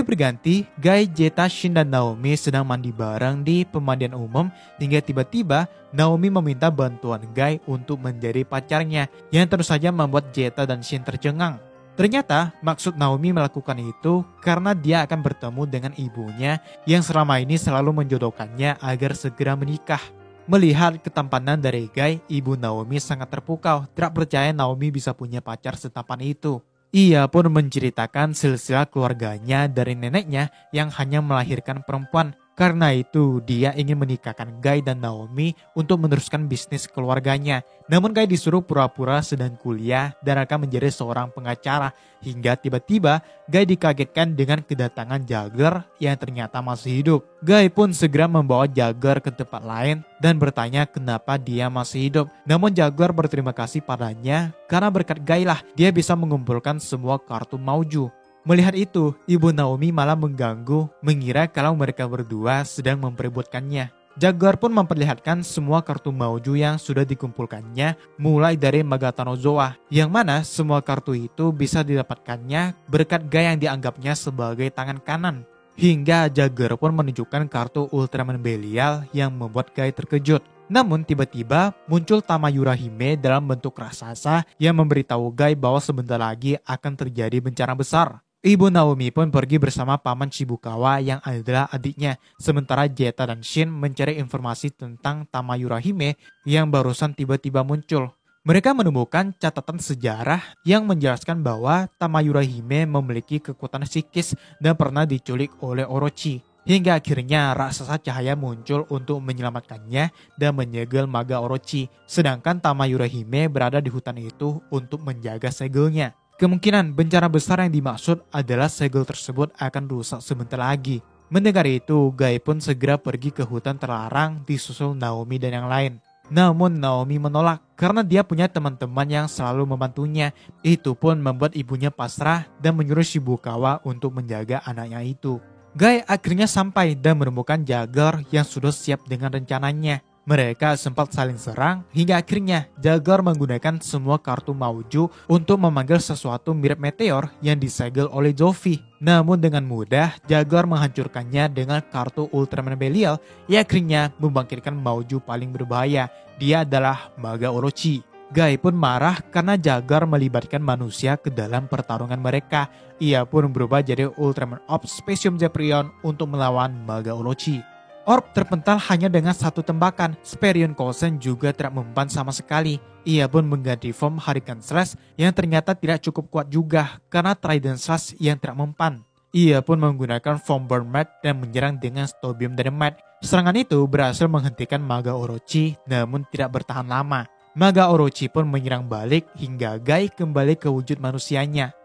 berganti, Guy, Zeta, Shin, dan Naomi sedang mandi bareng di pemandian umum hingga tiba-tiba Naomi meminta bantuan Guy untuk menjadi pacarnya yang tentu saja membuat Zeta dan Shin tercengang. Ternyata maksud Naomi melakukan itu karena dia akan bertemu dengan ibunya yang selama ini selalu menjodohkannya agar segera menikah. Melihat ketampanan dari Guy, ibu Naomi sangat terpukau, tidak percaya Naomi bisa punya pacar setampan itu. Ia pun menceritakan silsilah keluarganya dari neneknya yang hanya melahirkan perempuan. Karena itu, dia ingin menikahkan Guy dan Naomi untuk meneruskan bisnis keluarganya. Namun Guy disuruh pura-pura sedang kuliah dan akan menjadi seorang pengacara. Hingga tiba-tiba Guy dikagetkan dengan kedatangan Jagger yang ternyata masih hidup. Guy pun segera membawa Jagger ke tempat lain dan bertanya kenapa dia masih hidup. Namun Jagger berterima kasih padanya karena berkat Guy lah dia bisa mengumpulkan semua kartu Mauju. Melihat itu, ibu Naomi malah mengganggu, mengira kalau mereka berdua sedang memperebutkannya. Jagger pun memperlihatkan semua kartu Mauju yang sudah dikumpulkannya, mulai dari Megatanozoa, yang mana semua kartu itu bisa didapatkannya berkat Guy yang dianggapnya sebagai tangan kanan. Hingga Jagger pun menunjukkan kartu Ultraman Belial yang membuat Guy terkejut. Namun tiba-tiba muncul Tamayura Hime dalam bentuk raksasa yang memberitahu Guy bahwa sebentar lagi akan terjadi bencana besar. Ibu Naomi pun pergi bersama paman Shibukawa yang adalah adiknya, sementara Jeta dan Shin mencari informasi tentang Tamayura Hime yang barusan tiba-tiba muncul. Mereka menemukan catatan sejarah yang menjelaskan bahwa Tamayura Hime memiliki kekuatan psikis dan pernah diculik oleh Orochi. Hingga akhirnya raksasa cahaya muncul untuk menyelamatkannya dan menyegel Maga Orochi, sedangkan Tamayura Hime berada di hutan itu untuk menjaga segelnya. Kemungkinan bencana besar yang dimaksud adalah segel tersebut akan rusak sebentar lagi. Mendengar itu, Guy pun segera pergi ke hutan terlarang disusul Naomi dan yang lain. Namun Naomi menolak karena dia punya teman-teman yang selalu membantunya. Itu pun membuat ibunya pasrah dan menyuruh Shibukawa untuk menjaga anaknya itu. Guy akhirnya sampai dan menemukan Jagger yang sudah siap dengan rencananya. Mereka sempat saling serang hingga akhirnya Jagger menggunakan semua kartu Mauju untuk memanggil sesuatu mirip meteor yang disegel oleh Jovi. Namun dengan mudah Jagger menghancurkannya dengan kartu Ultraman Belial yang akhirnya membangkitkan Mauju paling berbahaya. Dia adalah Maga Orochi. Guy pun marah karena Jagger melibatkan manusia ke dalam pertarungan mereka. Ia pun berubah jadi Ultraman Orb Specium Zeprion untuk melawan Maga Orochi. Orb terpental hanya dengan satu tembakan. Sperion Kosen juga tidak mempan sama sekali. Ia pun mengganti form Hurricane Slash yang ternyata tidak cukup kuat juga karena Trident Slash yang tidak mempan. Ia pun menggunakan form Burn Mat dan menyerang dengan Stobium Dynamite. Serangan itu berhasil menghentikan Maga Orochi namun tidak bertahan lama. Maga Orochi pun menyerang balik hingga Guy kembali ke wujud manusianya.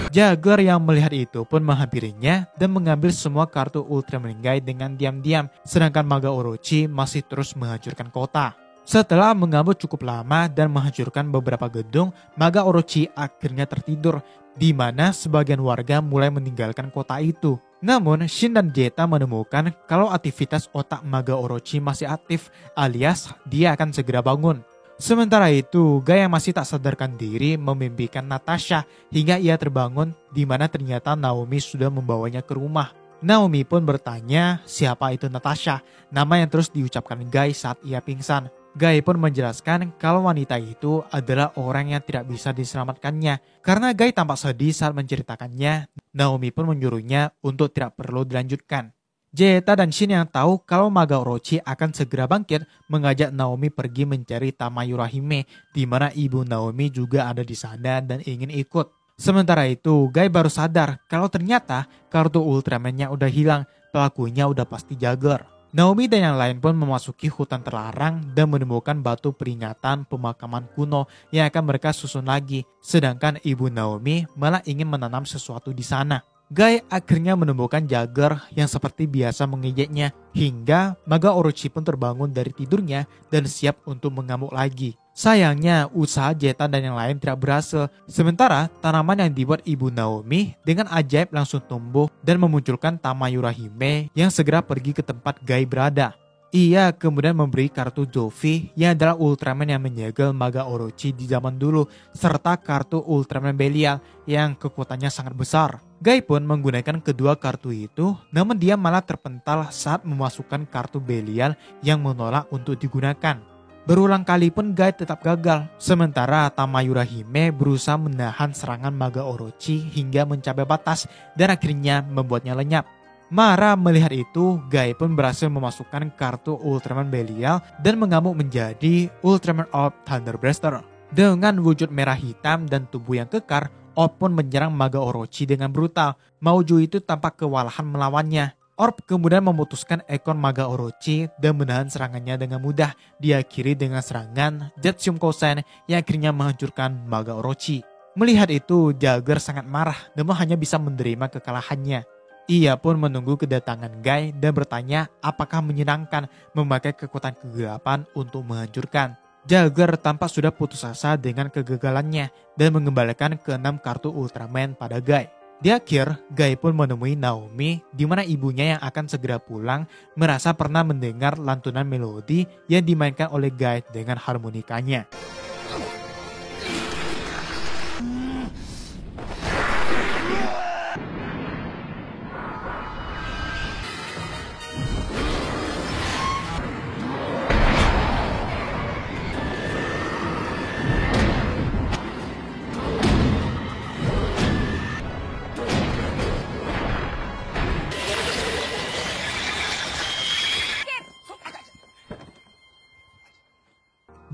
Jagger yang melihat itu pun menghampirinya dan mengambil semua kartu Ultraman Guy dengan diam-diam, sedangkan Maga Orochi masih terus menghancurkan kota. Setelah mengambil cukup lama dan menghancurkan beberapa gedung, Maga Orochi akhirnya tertidur, di mana sebagian warga mulai meninggalkan kota itu. Namun, Shin dan Jeta menemukan kalau aktivitas otak Maga Orochi masih aktif, alias dia akan segera bangun. Sementara itu, Guy yang masih tak sadarkan diri memimpikan Natasha hingga ia terbangun di mana ternyata Naomi sudah membawanya ke rumah. Naomi pun bertanya siapa itu Natasha, nama yang terus diucapkan Guy saat ia pingsan. Guy pun menjelaskan kalau wanita itu adalah orang yang tidak bisa diselamatkannya. Karena Guy tampak sedih saat menceritakannya, Naomi pun menyuruhnya untuk tidak perlu dilanjutkan. Jeta dan Shin yang tahu kalau Maga Orochi akan segera bangkit mengajak Naomi pergi mencari Tamayura Hime, di mana ibu Naomi juga ada di sana dan ingin ikut. Sementara itu, Guy baru sadar kalau ternyata kartu Ultraman-nya udah hilang, pelakunya udah pasti Jagger. Naomi dan yang lain pun memasuki hutan terlarang dan menemukan batu peringatan pemakaman kuno yang akan mereka susun lagi, sedangkan ibu Naomi malah ingin menanam sesuatu di sana. Guy akhirnya menemukan Jagger yang seperti biasa mengejeknya, hingga Maga Orochi pun terbangun dari tidurnya dan siap untuk mengamuk lagi. Sayangnya usaha Jeta dan yang lain tidak berhasil, sementara tanaman yang dibuat ibu Naomi dengan ajaib langsung tumbuh dan memunculkan Tamayura Hime yang segera pergi ke tempat Guy berada. Ia kemudian memberi kartu Jovi yang adalah Ultraman yang menyegel Maga Orochi di zaman dulu, serta kartu Ultraman Belial yang kekuatannya sangat besar. Guy pun menggunakan kedua kartu itu, namun dia malah terpental saat memasukkan kartu Belial yang menolak untuk digunakan. Berulang kali pun Guy tetap gagal, sementara Tamayura Hime berusaha menahan serangan Maga Orochi hingga mencapai batas dan akhirnya membuatnya lenyap. Marah melihat itu, Guy pun berhasil memasukkan kartu Ultraman Belial dan mengamuk menjadi Ultraman Orb Thunder Blaster. Dengan wujud merah hitam dan tubuh yang kekar, Orb pun menyerang Maga Orochi dengan brutal. Mauju itu tampak kewalahan melawannya. Orb kemudian memutuskan ekor Maga Orochi dan menahan serangannya dengan mudah. Diakhiri dengan serangan Jetsum Kosen yang akhirnya menghancurkan Maga Orochi. Melihat itu, Jagger sangat marah namun hanya bisa menerima kekalahannya. Ia pun menunggu kedatangan Guy dan bertanya apakah menyenangkan memakai kekuatan kegelapan untuk menghancurkan. Jagger tampak sudah putus asa dengan kegagalannya dan mengembalikan ke-6 kartu Ultraman pada Guy. Di akhir, Guy pun menemui Naomi di mana ibunya yang akan segera pulang merasa pernah mendengar lantunan melodi yang dimainkan oleh Guy dengan harmonikanya.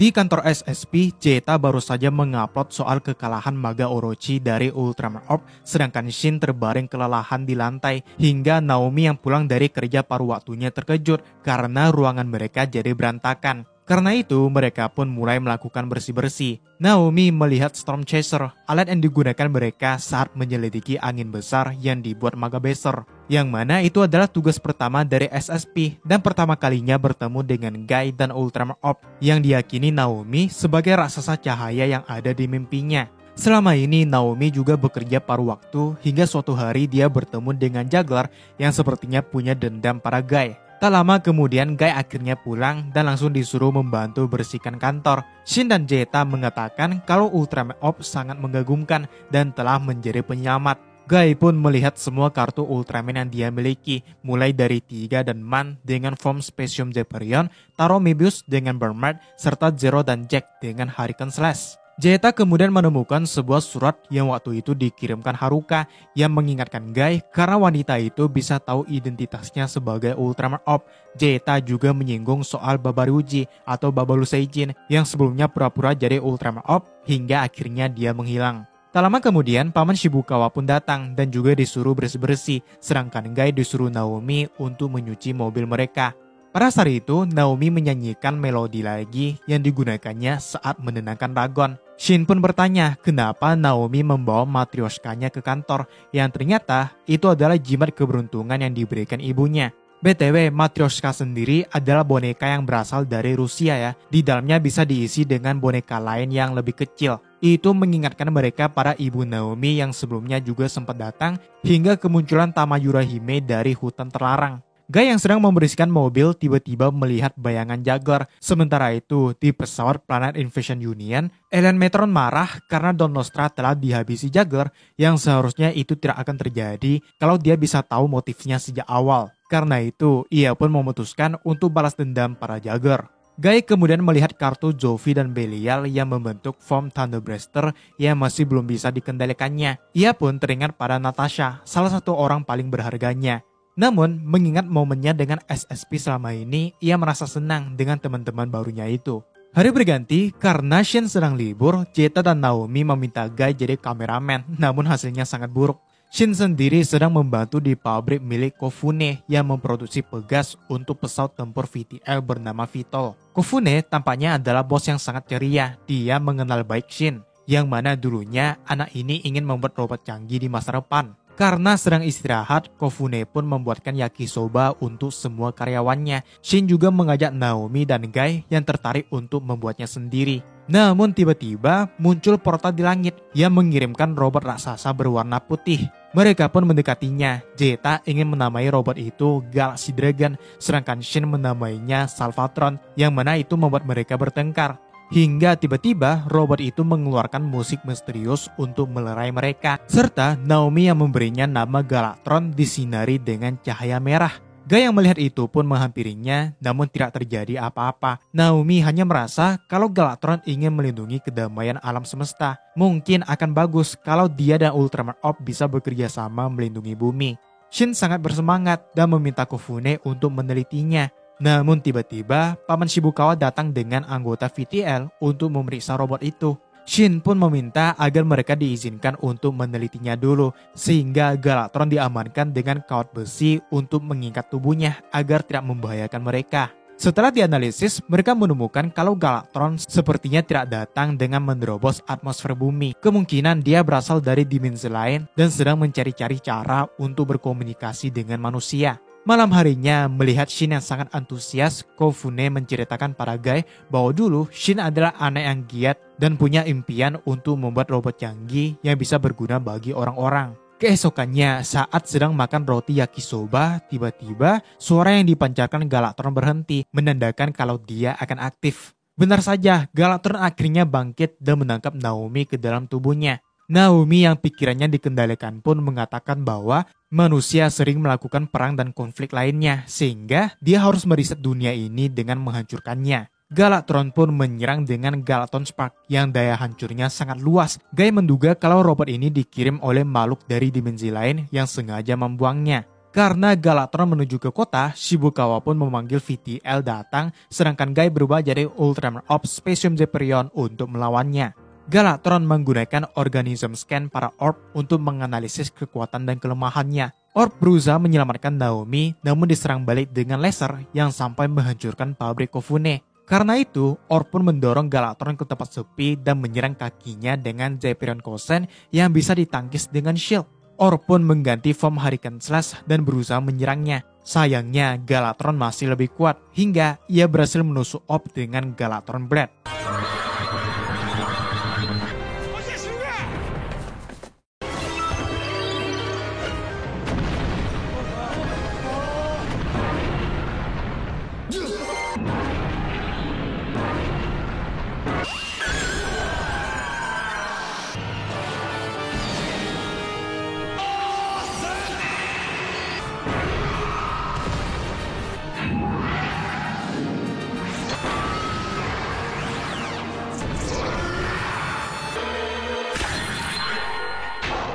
Di kantor SSP, Zeta baru saja mengupload soal kekalahan Maga Orochi dari Ultraman Orb, sedangkan Shin terbaring kelelahan di lantai, hingga Naomi yang pulang dari kerja paruh waktunya terkejut karena ruangan mereka jadi berantakan. Karena itu, mereka pun mulai melakukan bersih-bersih. Naomi melihat Storm Chaser, alat yang digunakan mereka saat menyelidiki angin besar yang dibuat Maga Beser. Yang mana itu adalah tugas pertama dari SSP dan pertama kalinya bertemu dengan Guy dan Ultraman Orb yang diyakini Naomi sebagai raksasa cahaya yang ada di mimpinya. Selama ini Naomi juga bekerja paruh waktu hingga suatu hari dia bertemu dengan Juggler yang sepertinya punya dendam pada Guy. Tak lama kemudian Guy akhirnya pulang dan langsung disuruh membantu bersihkan kantor. Shin dan Zeta mengatakan kalau Ultraman Orb sangat mengagumkan dan telah menjadi penyelamat. Guy pun melihat semua kartu Ultraman yang dia miliki, mulai dari Tiga dan Man dengan form Specium Zephyrion, Taro Mebius dengan Bernard, serta Zero dan Jack dengan Hurricane Slash. Zeta kemudian menemukan sebuah surat yang waktu itu dikirimkan Haruka yang mengingatkan Guy karena wanita itu bisa tahu identitasnya sebagai Ultraman Orb. Zeta juga menyinggung soal Babaryuji atau Babalu Seijin yang sebelumnya pura-pura jadi Ultraman Orb hingga akhirnya dia menghilang. Tak lama kemudian, Paman Shibukawa pun datang dan juga disuruh bersih-bersih, sedangkan Guy disuruh Naomi untuk menyuci mobil mereka. Pada saat itu, Naomi menyanyikan melodi lagi yang digunakannya saat menenangkan Ragon. Shin pun bertanya kenapa Naomi membawa matryoshkanya ke kantor, yang ternyata itu adalah jimat keberuntungan yang diberikan ibunya. BTW, matryoshka sendiri adalah boneka yang berasal dari Rusia ya. Di dalamnya bisa diisi dengan boneka lain yang lebih kecil. Itu mengingatkan mereka pada ibu Naomi yang sebelumnya juga sempat datang hingga kemunculan Tamayura Hime dari hutan terlarang. Guy yang sedang membersihkan mobil tiba-tiba melihat bayangan Jagger. Sementara itu, di pesawat Planet Invasion Union, Alien Metron marah karena Don Nostra telah dihabisi Jagger yang seharusnya itu tidak akan terjadi kalau dia bisa tahu motifnya sejak awal. Karena itu, ia pun memutuskan untuk balas dendam para Jagger. Guy kemudian melihat kartu Jovi dan Belial yang membentuk form Thunder Blaster yang masih belum bisa dikendalikannya. Ia pun teringat pada Natasha, salah satu orang paling berharganya. Namun, mengingat momennya dengan SSP selama ini, ia merasa senang dengan teman-teman barunya itu. Hari berganti, karena Shin sedang libur, Zeta dan Naomi meminta Guy jadi kameramen, namun hasilnya sangat buruk. Shin sendiri sedang membantu di pabrik milik Kofune yang memproduksi pegas untuk pesawat tempur VTL bernama Vitol. Kofune tampaknya adalah bos yang sangat ceria, dia mengenal baik Shin, yang mana dulunya anak ini ingin membuat robot canggih di masa depan. Karena sedang istirahat, Kofune pun membuatkan yakisoba untuk semua karyawannya. Shin juga mengajak Naomi dan Guy yang tertarik untuk membuatnya sendiri. Namun tiba-tiba muncul portal di langit yang mengirimkan robot raksasa berwarna putih. Mereka pun mendekatinya. Zeta ingin menamai robot itu Galaxy Dragon, sedangkan Shin menamainya Salvatron, yang mana itu membuat mereka bertengkar. Hingga tiba-tiba robot itu mengeluarkan musik misterius untuk melerai mereka. Serta Naomi yang memberinya nama Galactron disinari dengan cahaya merah. Guy yang melihat itu pun menghampirinya, namun tidak terjadi apa-apa. Naomi hanya merasa kalau Galactron ingin melindungi kedamaian alam semesta. Mungkin akan bagus kalau dia dan Ultraman Orb bisa bekerja sama melindungi bumi. Shin sangat bersemangat dan meminta Kofune untuk menelitinya. Namun tiba-tiba, Paman Shibukawa datang dengan anggota VTL untuk memeriksa robot itu. Shin pun meminta agar mereka diizinkan untuk menelitinya dulu, sehingga Galactron diamankan dengan kawat besi untuk mengikat tubuhnya agar tidak membahayakan mereka. Setelah dianalisis, mereka menemukan kalau Galactron sepertinya tidak datang dengan menerobos atmosfer bumi. Kemungkinan dia berasal dari dimensi lain dan sedang mencari-cari cara untuk berkomunikasi dengan manusia. Malam harinya, melihat Shin yang sangat antusias, Kofune menceritakan pada Guy bahwa dulu Shin adalah anak yang giat dan punya impian untuk membuat robot canggih yang bisa berguna bagi orang-orang. Keesokannya, saat sedang makan roti yakisoba, tiba-tiba suara yang dipancarkan Galactron berhenti, menandakan kalau dia akan aktif. Benar saja, Galactron akhirnya bangkit dan menangkap Naomi ke dalam tubuhnya. Naomi yang pikirannya dikendalikan pun mengatakan bahwa manusia sering melakukan perang dan konflik lainnya, sehingga dia harus meriset dunia ini dengan menghancurkannya. Galactron pun menyerang dengan Galacton Spark yang daya hancurnya sangat luas. Guy menduga kalau robot ini dikirim oleh makhluk dari dimensi lain yang sengaja membuangnya. Karena Galactron menuju ke kota, Shibukawa pun memanggil VTL datang, sedangkan Guy berubah jadi Ultraman Orb Spatium Zephyrion untuk melawannya. Galactron menggunakan organism scan para Orb untuk menganalisis kekuatan dan kelemahannya. Orb berusaha menyelamatkan Naomi, namun diserang balik dengan laser yang sampai menghancurkan pabrik Kofune. Karena itu, Orb pun mendorong Galactron ke tempat sepi dan menyerang kakinya dengan Zephyrion Kosen yang bisa ditangkis dengan shield. Orb pun mengganti form Hurricane Slash dan berusaha menyerangnya. Sayangnya, Galactron masih lebih kuat hingga ia berhasil menusuk Orb dengan Galactron Blade.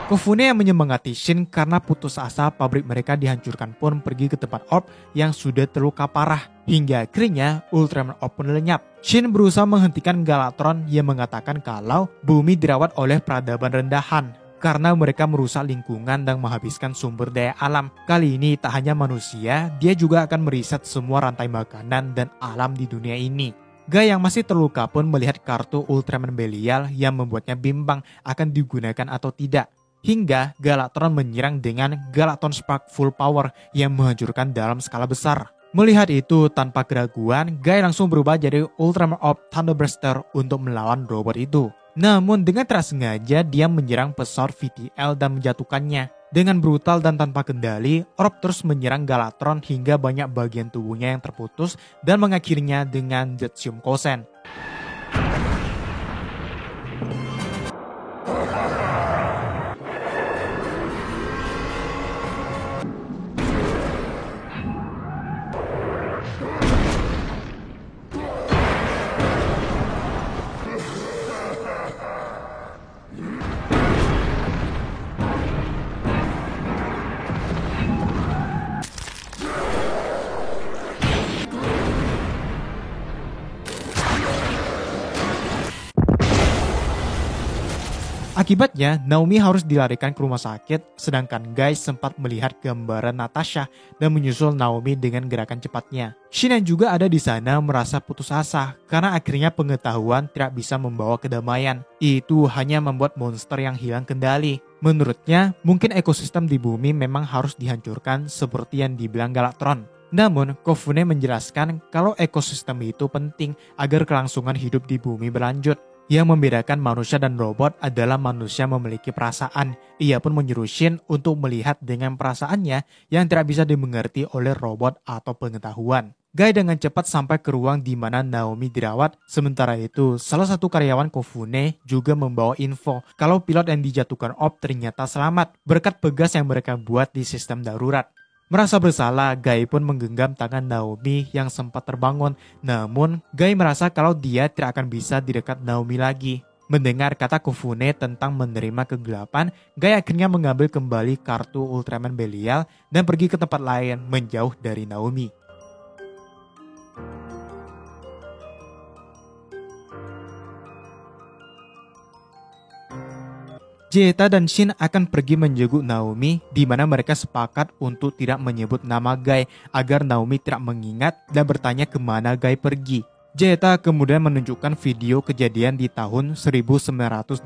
Kofune yang menyemangati Shin karena putus asa pabrik mereka dihancurkan pun pergi ke tempat Orb yang sudah terluka parah. Hingga akhirnya Ultraman Orb pun lenyap. Shin berusaha menghentikan Galactron yang mengatakan kalau bumi dirawat oleh peradaban rendahan karena mereka merusak lingkungan dan menghabiskan sumber daya alam. Kali ini tak hanya manusia, dia juga akan meriset semua rantai makanan dan alam di dunia ini. Guy yang masih terluka pun melihat kartu Ultraman Belial yang membuatnya bimbang akan digunakan atau tidak. Hingga Galactron menyerang dengan Galacton Spark Full Power yang menghancurkan dalam skala besar. Melihat itu tanpa keraguan, Guy langsung berubah jadi Ultraman Orb Thunderburster untuk melawan robot itu. Namun dengan tidak sengaja dia menyerang pesawat VTL dan menjatuhkannya. Dengan brutal dan tanpa kendali, Orb terus menyerang Galactron hingga banyak bagian tubuhnya yang terputus dan mengakhirinya dengan Zephyrion Kosen. Akibatnya, Naomi harus dilarikan ke rumah sakit, sedangkan Guy sempat melihat gambaran Natasha dan menyusul Naomi dengan gerakan cepatnya. Shin yang juga ada di sana merasa putus asa karena akhirnya pengetahuan tidak bisa membawa kedamaian. Itu hanya membuat monster yang hilang kendali. Menurutnya, mungkin ekosistem di bumi memang harus dihancurkan seperti yang dibilang Galactron. Namun, Kofune menjelaskan kalau ekosistem itu penting agar kelangsungan hidup di bumi berlanjut. Yang membedakan manusia dan robot adalah manusia memiliki perasaan. Ia pun menyuruh Shin untuk melihat dengan perasaannya yang tidak bisa dimengerti oleh robot atau pengetahuan. Guy dengan cepat sampai ke ruang di mana Naomi dirawat. Sementara itu, salah satu karyawan Kofune juga membawa info kalau pilot yang dijatuhkan Orb ternyata selamat berkat pegas yang mereka buat di sistem darurat. Merasa bersalah, Guy pun menggenggam tangan Naomi yang sempat terbangun. Namun, Guy merasa kalau dia tidak akan bisa di dekat Naomi lagi. Mendengar kata Kofune tentang menerima kegelapan, Guy akhirnya mengambil kembali kartu Ultraman Belial dan pergi ke tempat lain menjauh dari Naomi. Jeta dan Shin akan pergi menjenguk Naomi, di mana mereka sepakat untuk tidak menyebut nama Guy agar Naomi tidak mengingat dan bertanya kemana Guy pergi. Jeta kemudian menunjukkan video kejadian di tahun 1908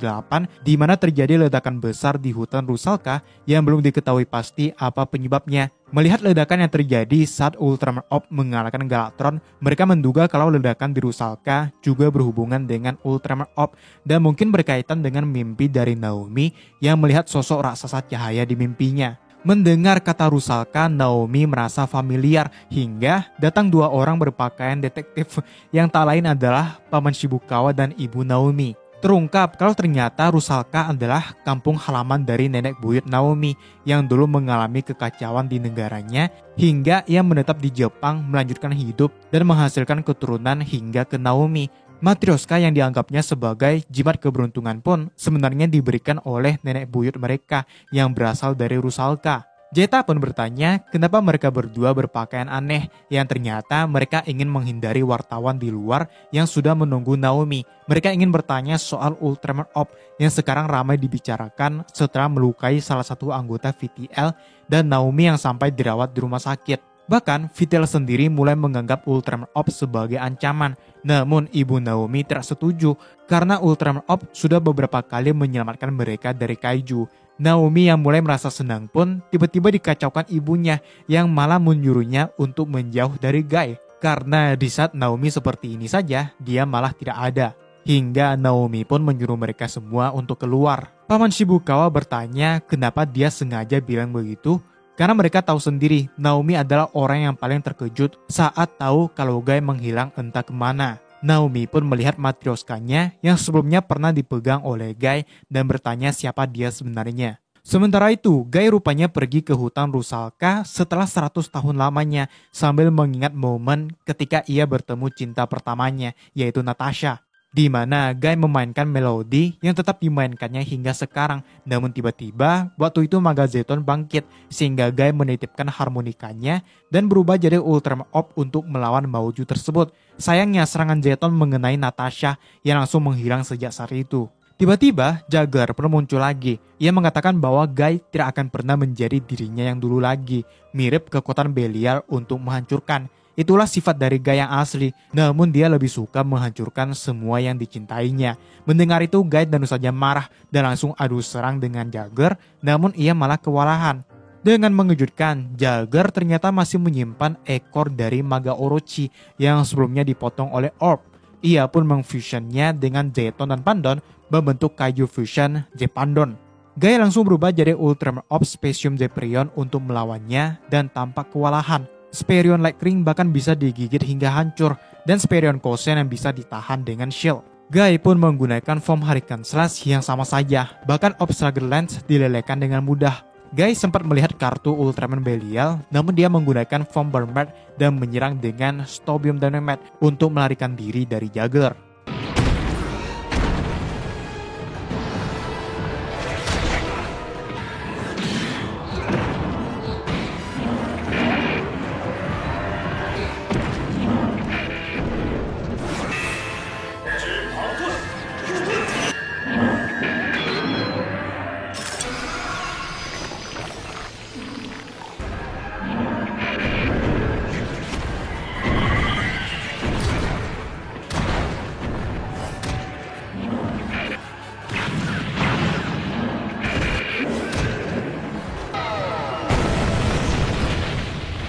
di mana terjadi ledakan besar di hutan Rusalka yang belum diketahui pasti apa penyebabnya. Melihat ledakan yang terjadi saat Ultraman Orb mengalahkan Galactron, mereka menduga kalau ledakan di Rusalka juga berhubungan dengan Ultraman Orb dan mungkin berkaitan dengan mimpi dari Naomi yang melihat sosok raksasa cahaya di mimpinya. Mendengar kata Rusalka, Naomi merasa familiar hingga datang dua orang berpakaian detektif yang tak lain adalah Paman Shibukawa dan Ibu Naomi. Terungkap kalau ternyata Rusalka adalah kampung halaman dari nenek buyut Naomi yang dulu mengalami kekacauan di negaranya hingga ia menetap di Jepang melanjutkan hidup dan menghasilkan keturunan hingga ke Naomi. Matryoshka yang dianggapnya sebagai jimat keberuntungan pun sebenarnya diberikan oleh nenek buyut mereka yang berasal dari Rusalka. Jeta pun bertanya kenapa mereka berdua berpakaian aneh yang ternyata mereka ingin menghindari wartawan di luar yang sudah menunggu Naomi. Mereka ingin bertanya soal Ultraman Orb yang sekarang ramai dibicarakan setelah melukai salah satu anggota VTL dan Naomi yang sampai dirawat di rumah sakit. Bahkan, VTL sendiri mulai menganggap Ultraman Orb sebagai ancaman. Namun, Ibu Naomi tidak setuju karena Ultraman Orb sudah beberapa kali menyelamatkan mereka dari kaiju. Naomi yang mulai merasa senang pun tiba-tiba dikacaukan ibunya yang malah menyuruhnya untuk menjauh dari Guy. Karena di saat Naomi seperti ini saja, dia malah tidak ada. Hingga Naomi pun menyuruh mereka semua untuk keluar. Paman Shibukawa bertanya kenapa dia sengaja bilang begitu. Karena mereka tahu sendiri Naomi adalah orang yang paling terkejut saat tahu kalau Guy menghilang entah kemana. Naomi pun melihat Matryoshkanya yang sebelumnya pernah dipegang oleh Guy dan bertanya siapa dia sebenarnya. Sementara itu, Guy rupanya pergi ke hutan Rusalka setelah 100 tahun lamanya sambil mengingat momen ketika ia bertemu cinta pertamanya, yaitu Natasha. Di mana Guy memainkan melodi yang tetap dimainkannya hingga sekarang. Namun tiba-tiba waktu itu Magazeton bangkit sehingga Guy menitipkan harmonikanya dan berubah jadi Ultraman Orb untuk melawan Mauju tersebut. Sayangnya serangan Zeton mengenai Natasha yang langsung menghilang sejak saat itu. Tiba-tiba Jagger pun muncul lagi. Ia mengatakan bahwa Guy tidak akan pernah menjadi dirinya yang dulu lagi, mirip kekuatan Belial untuk menghancurkan. Itulah sifat dari Guy yang asli, namun dia lebih suka menghancurkan semua yang dicintainya. Mendengar itu, Guy tentu saja marah dan langsung adu serang dengan Jagger, namun ia malah kewalahan. Dengan mengejutkan, Jagger ternyata masih menyimpan ekor dari Maga Orochi yang sebelumnya dipotong oleh Orb. Ia pun mengfusionnya dengan Zeton dan Pandon membentuk Kaiju Fusion Zepandon. Guy langsung berubah jadi Ultraman Orb Specium Zeprion untuk melawannya dan tampak kewalahan. Sperion Light Ring bahkan bisa digigit hingga hancur dan Sperion Kosen yang bisa ditahan dengan shield. Guy pun menggunakan form Hurricane Slash yang sama saja, bahkan Obstacle Lens dilelehkan dengan mudah. Guy sempat melihat kartu Ultraman Belial, namun dia menggunakan form Burnbat dan menyerang dengan Stobium Dynamite untuk melarikan diri dari Jagger.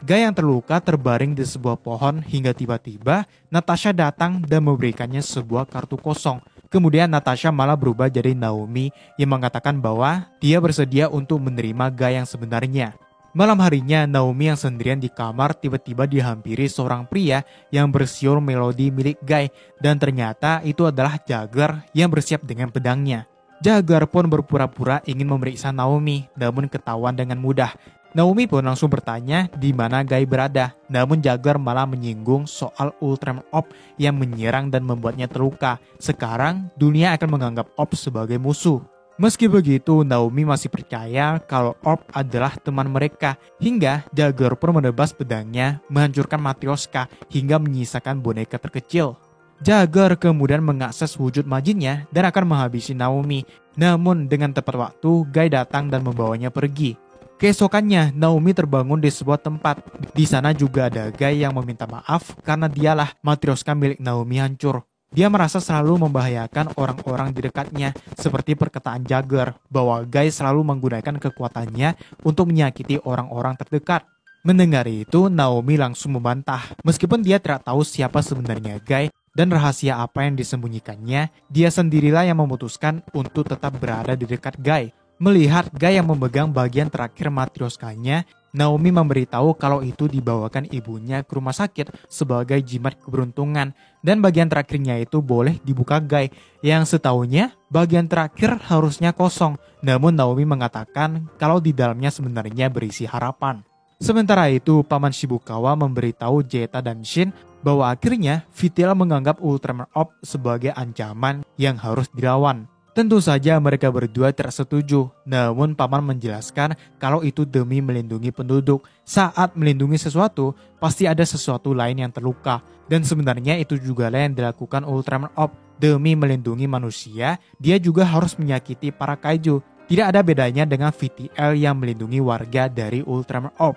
Guy yang terluka terbaring di sebuah pohon hingga tiba-tiba Natasha datang dan memberikannya sebuah kartu kosong. Kemudian Natasha malah berubah jadi Naomi yang mengatakan bahwa dia bersedia untuk menerima Guy yang sebenarnya. Malam harinya, Naomi yang sendirian di kamar tiba-tiba dihampiri seorang pria yang bersiul melodi milik Guy, dan ternyata itu adalah Jagger yang bersiap dengan pedangnya. Jagger pun berpura-pura ingin memeriksa Naomi, namun ketahuan dengan mudah. Naomi pun langsung bertanya di mana Guy berada, namun Jagger malah menyinggung soal Ultraman Orb yang menyerang dan membuatnya terluka. Sekarang, dunia akan menganggap Orb sebagai musuh. Meski begitu, Naomi masih percaya kalau Orb adalah teman mereka, hingga Jagger pun menebas pedangnya, menghancurkan Matryoshka hingga menyisakan boneka terkecil. Jagger kemudian mengakses wujud majinnya dan akan menghabisi Naomi. Namun dengan tepat waktu, Guy datang dan membawanya pergi. Keesokannya, Naomi terbangun di sebuah tempat. Di sana juga ada Guy yang meminta maaf karena dialah Matryoshka milik Naomi hancur. Dia merasa selalu membahayakan orang-orang di dekatnya, seperti perkataan Jagger bahwa Guy selalu menggunakan kekuatannya untuk menyakiti orang-orang terdekat. Mendengar itu, Naomi langsung membantah. Meskipun dia tidak tahu siapa sebenarnya Guy dan rahasia apa yang disembunyikannya, dia sendirilah yang memutuskan untuk tetap berada di dekat Guy. Melihat Guy yang memegang bagian terakhir Matryoshkanya, Naomi memberitahu kalau itu dibawakan ibunya ke rumah sakit sebagai jimat keberuntungan, dan bagian terakhirnya itu boleh dibuka Guy, yang setahunya bagian terakhir harusnya kosong. Namun Naomi mengatakan kalau di dalamnya sebenarnya berisi harapan. Sementara itu, Paman Shibukawa memberitahu Zeta dan Shin bahwa akhirnya VTL menganggap Ultraman Orb sebagai ancaman yang harus dilawan. Tentu saja mereka berdua tidak setuju, namun Paman menjelaskan kalau itu demi melindungi penduduk. Saat melindungi sesuatu, pasti ada sesuatu lain yang terluka. Dan sebenarnya itu juga yang dilakukan Ultraman Orb. Demi melindungi manusia, dia juga harus menyakiti para kaiju. Tidak ada bedanya dengan VTL yang melindungi warga dari Ultraman Orb.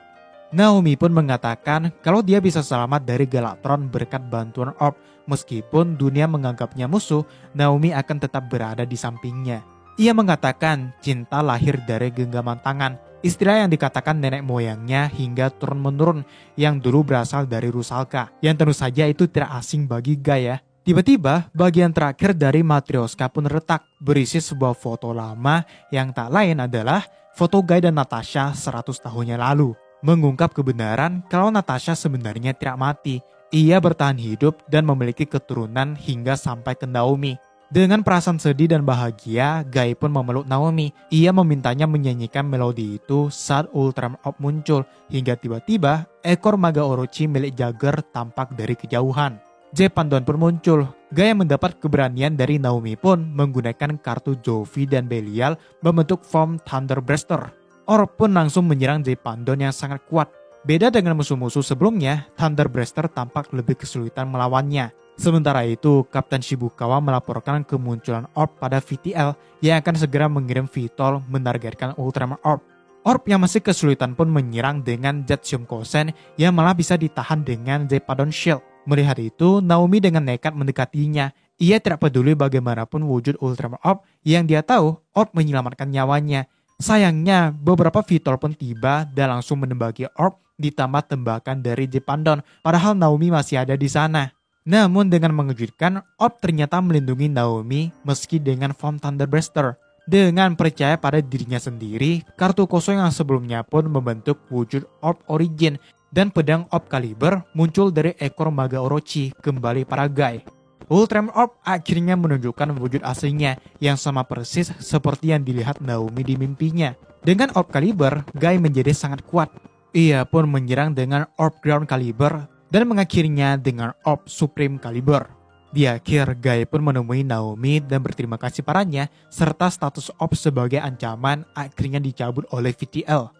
Naomi pun mengatakan kalau dia bisa selamat dari Galactron berkat bantuan Orb. Meskipun dunia menganggapnya musuh, Naomi akan tetap berada di sampingnya. Ia mengatakan cinta lahir dari genggaman tangan, istilah yang dikatakan nenek moyangnya hingga turun-menurun yang dulu berasal dari Rusalka. Yang tentu saja itu tidak asing bagi Guy ya. Tiba-tiba, bagian terakhir dari Matryoshka pun retak, berisi sebuah foto lama yang tak lain adalah foto Guy dan Natasha 100 tahunnya lalu. Mengungkap kebenaran kalau Natasha sebenarnya tidak mati. Ia bertahan hidup dan memiliki keturunan hingga sampai ke Naomi. Dengan perasaan sedih dan bahagia, Guy pun memeluk Naomi. Ia memintanya menyanyikan melodi itu saat Ultraman Orb muncul, hingga tiba-tiba ekor Maga Orochi milik Jagger tampak dari kejauhan. Jepandon pun muncul. Guy yang mendapat keberanian dari Naomi pun menggunakan kartu Jovi dan Belial membentuk form Thunder Blaster. Orb pun langsung menyerang Jepandon yang sangat kuat. Beda dengan musuh-musuh sebelumnya, Thunder Blaster tampak lebih kesulitan melawannya. Sementara itu, Kapten Shibukawa melaporkan kemunculan Orb pada VTL yang akan segera mengirim VTOL menargetkan Ultraman Orb. Orb yang masih kesulitan pun menyerang dengan Jet Shunkosen yang malah bisa ditahan dengan Jepandon Shield. Melihat itu, Naomi dengan nekat mendekatinya. Ia tidak peduli bagaimanapun wujud Ultraman Orb yang dia tahu Orb menyelamatkan nyawanya. Sayangnya, beberapa VTOL pun tiba dan langsung menembaki Orb ditambah tembakan dari Jepandon, padahal Naomi masih ada di sana. Namun dengan mengejutkan, Orb ternyata melindungi Naomi meski dengan form Thunder Blaster. Dengan percaya pada dirinya sendiri, kartu kosong yang sebelumnya pun membentuk wujud Orb Origin dan pedang Orb Caliber muncul dari ekor Maga Orochi kembali pada Guy. Ultraman Orb akhirnya menunjukkan wujud aslinya yang sama persis seperti yang dilihat Naomi di mimpinya. Dengan Orb Caliber, Guy menjadi sangat kuat. Ia pun menyerang dengan Orb Ground Caliber dan mengakhirinya dengan Orb Supreme Caliber. Di akhir, Guy pun menemui Naomi dan berterima kasih padanya, serta status Orb sebagai ancaman akhirnya dicabut oleh VTL.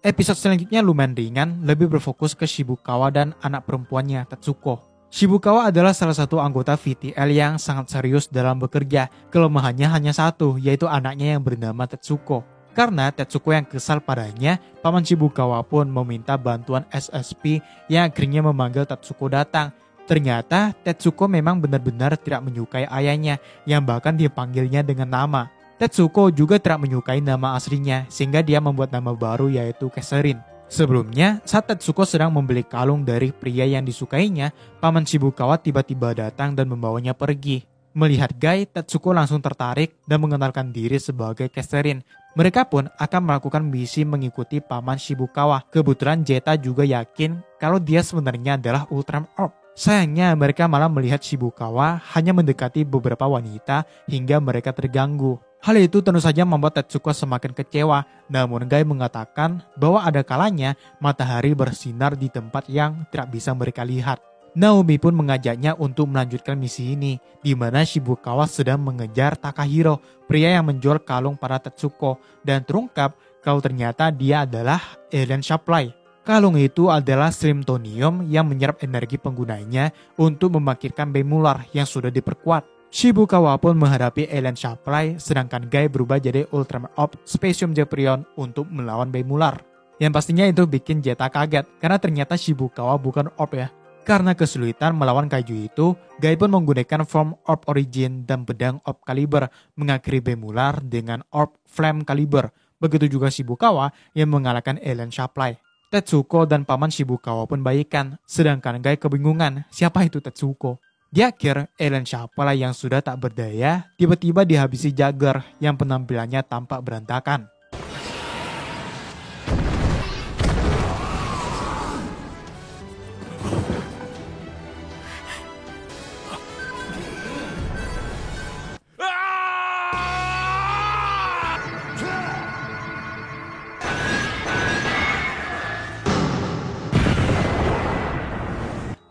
Episode selanjutnya lumayan ringan, lebih berfokus ke Shibukawa dan anak perempuannya, Tetsuko. Shibukawa adalah salah satu anggota VTL yang sangat serius dalam bekerja. Kelemahannya hanya satu, yaitu anaknya yang bernama Tetsuko. Karena Tetsuko yang kesal padanya, paman Shibukawa pun meminta bantuan SSP yang akhirnya memanggil Tetsuko datang. Ternyata Tetsuko memang benar-benar tidak menyukai ayahnya, yang bahkan dipanggilnya dengan nama. Tetsuko juga tidak menyukai nama aslinya, sehingga dia membuat nama baru yaitu Catherine. Sebelumnya, saat Tetsuko sedang membeli kalung dari pria yang disukainya, paman Shibukawa tiba-tiba datang dan membawanya pergi. Melihat Gai, Tetsuko langsung tertarik dan mengenalkan diri sebagai Catherine. Mereka pun akan melakukan misi mengikuti paman Shibukawa. Kebetulan Jeta juga yakin kalau dia sebenarnya adalah Ultraman Orb. Sayangnya mereka malah melihat Shibukawa hanya mendekati beberapa wanita hingga mereka terganggu. Hal itu tentu saja membuat Tetsuko semakin kecewa, namun Gai mengatakan bahwa ada kalanya matahari bersinar di tempat yang tidak bisa mereka lihat. Naomi pun mengajaknya untuk melanjutkan misi ini, di mana Shibukawa sedang mengejar Takahiro, pria yang menjual kalung pada Tetsuko, dan terungkap kalau ternyata dia adalah alien supply. Kalung itu adalah strimtonium yang menyerap energi penggunanya untuk membangkitkan Bemular yang sudah diperkuat. Shibukawa pun menghadapi alien supply, sedangkan Gai berubah jadi Ultraman Orb Specium Jeprion untuk melawan Bemular. Yang pastinya itu bikin Jeta kaget, karena ternyata Shibukawa bukan Orb ya. Karena kesulitan melawan kaiju itu, Gai pun menggunakan form Orb Origin dan pedang Orb Caliber mengakhiri Bemular dengan Orb Flame Caliber. Begitu juga Shibukawa yang mengalahkan alien supply. Tetsuko dan paman Shibukawa pun baikan, sedangkan Gai kebingungan siapa itu Tetsuko. Di akhir, alien supply yang sudah tak berdaya tiba-tiba dihabisi Jagger yang penampilannya tampak berantakan.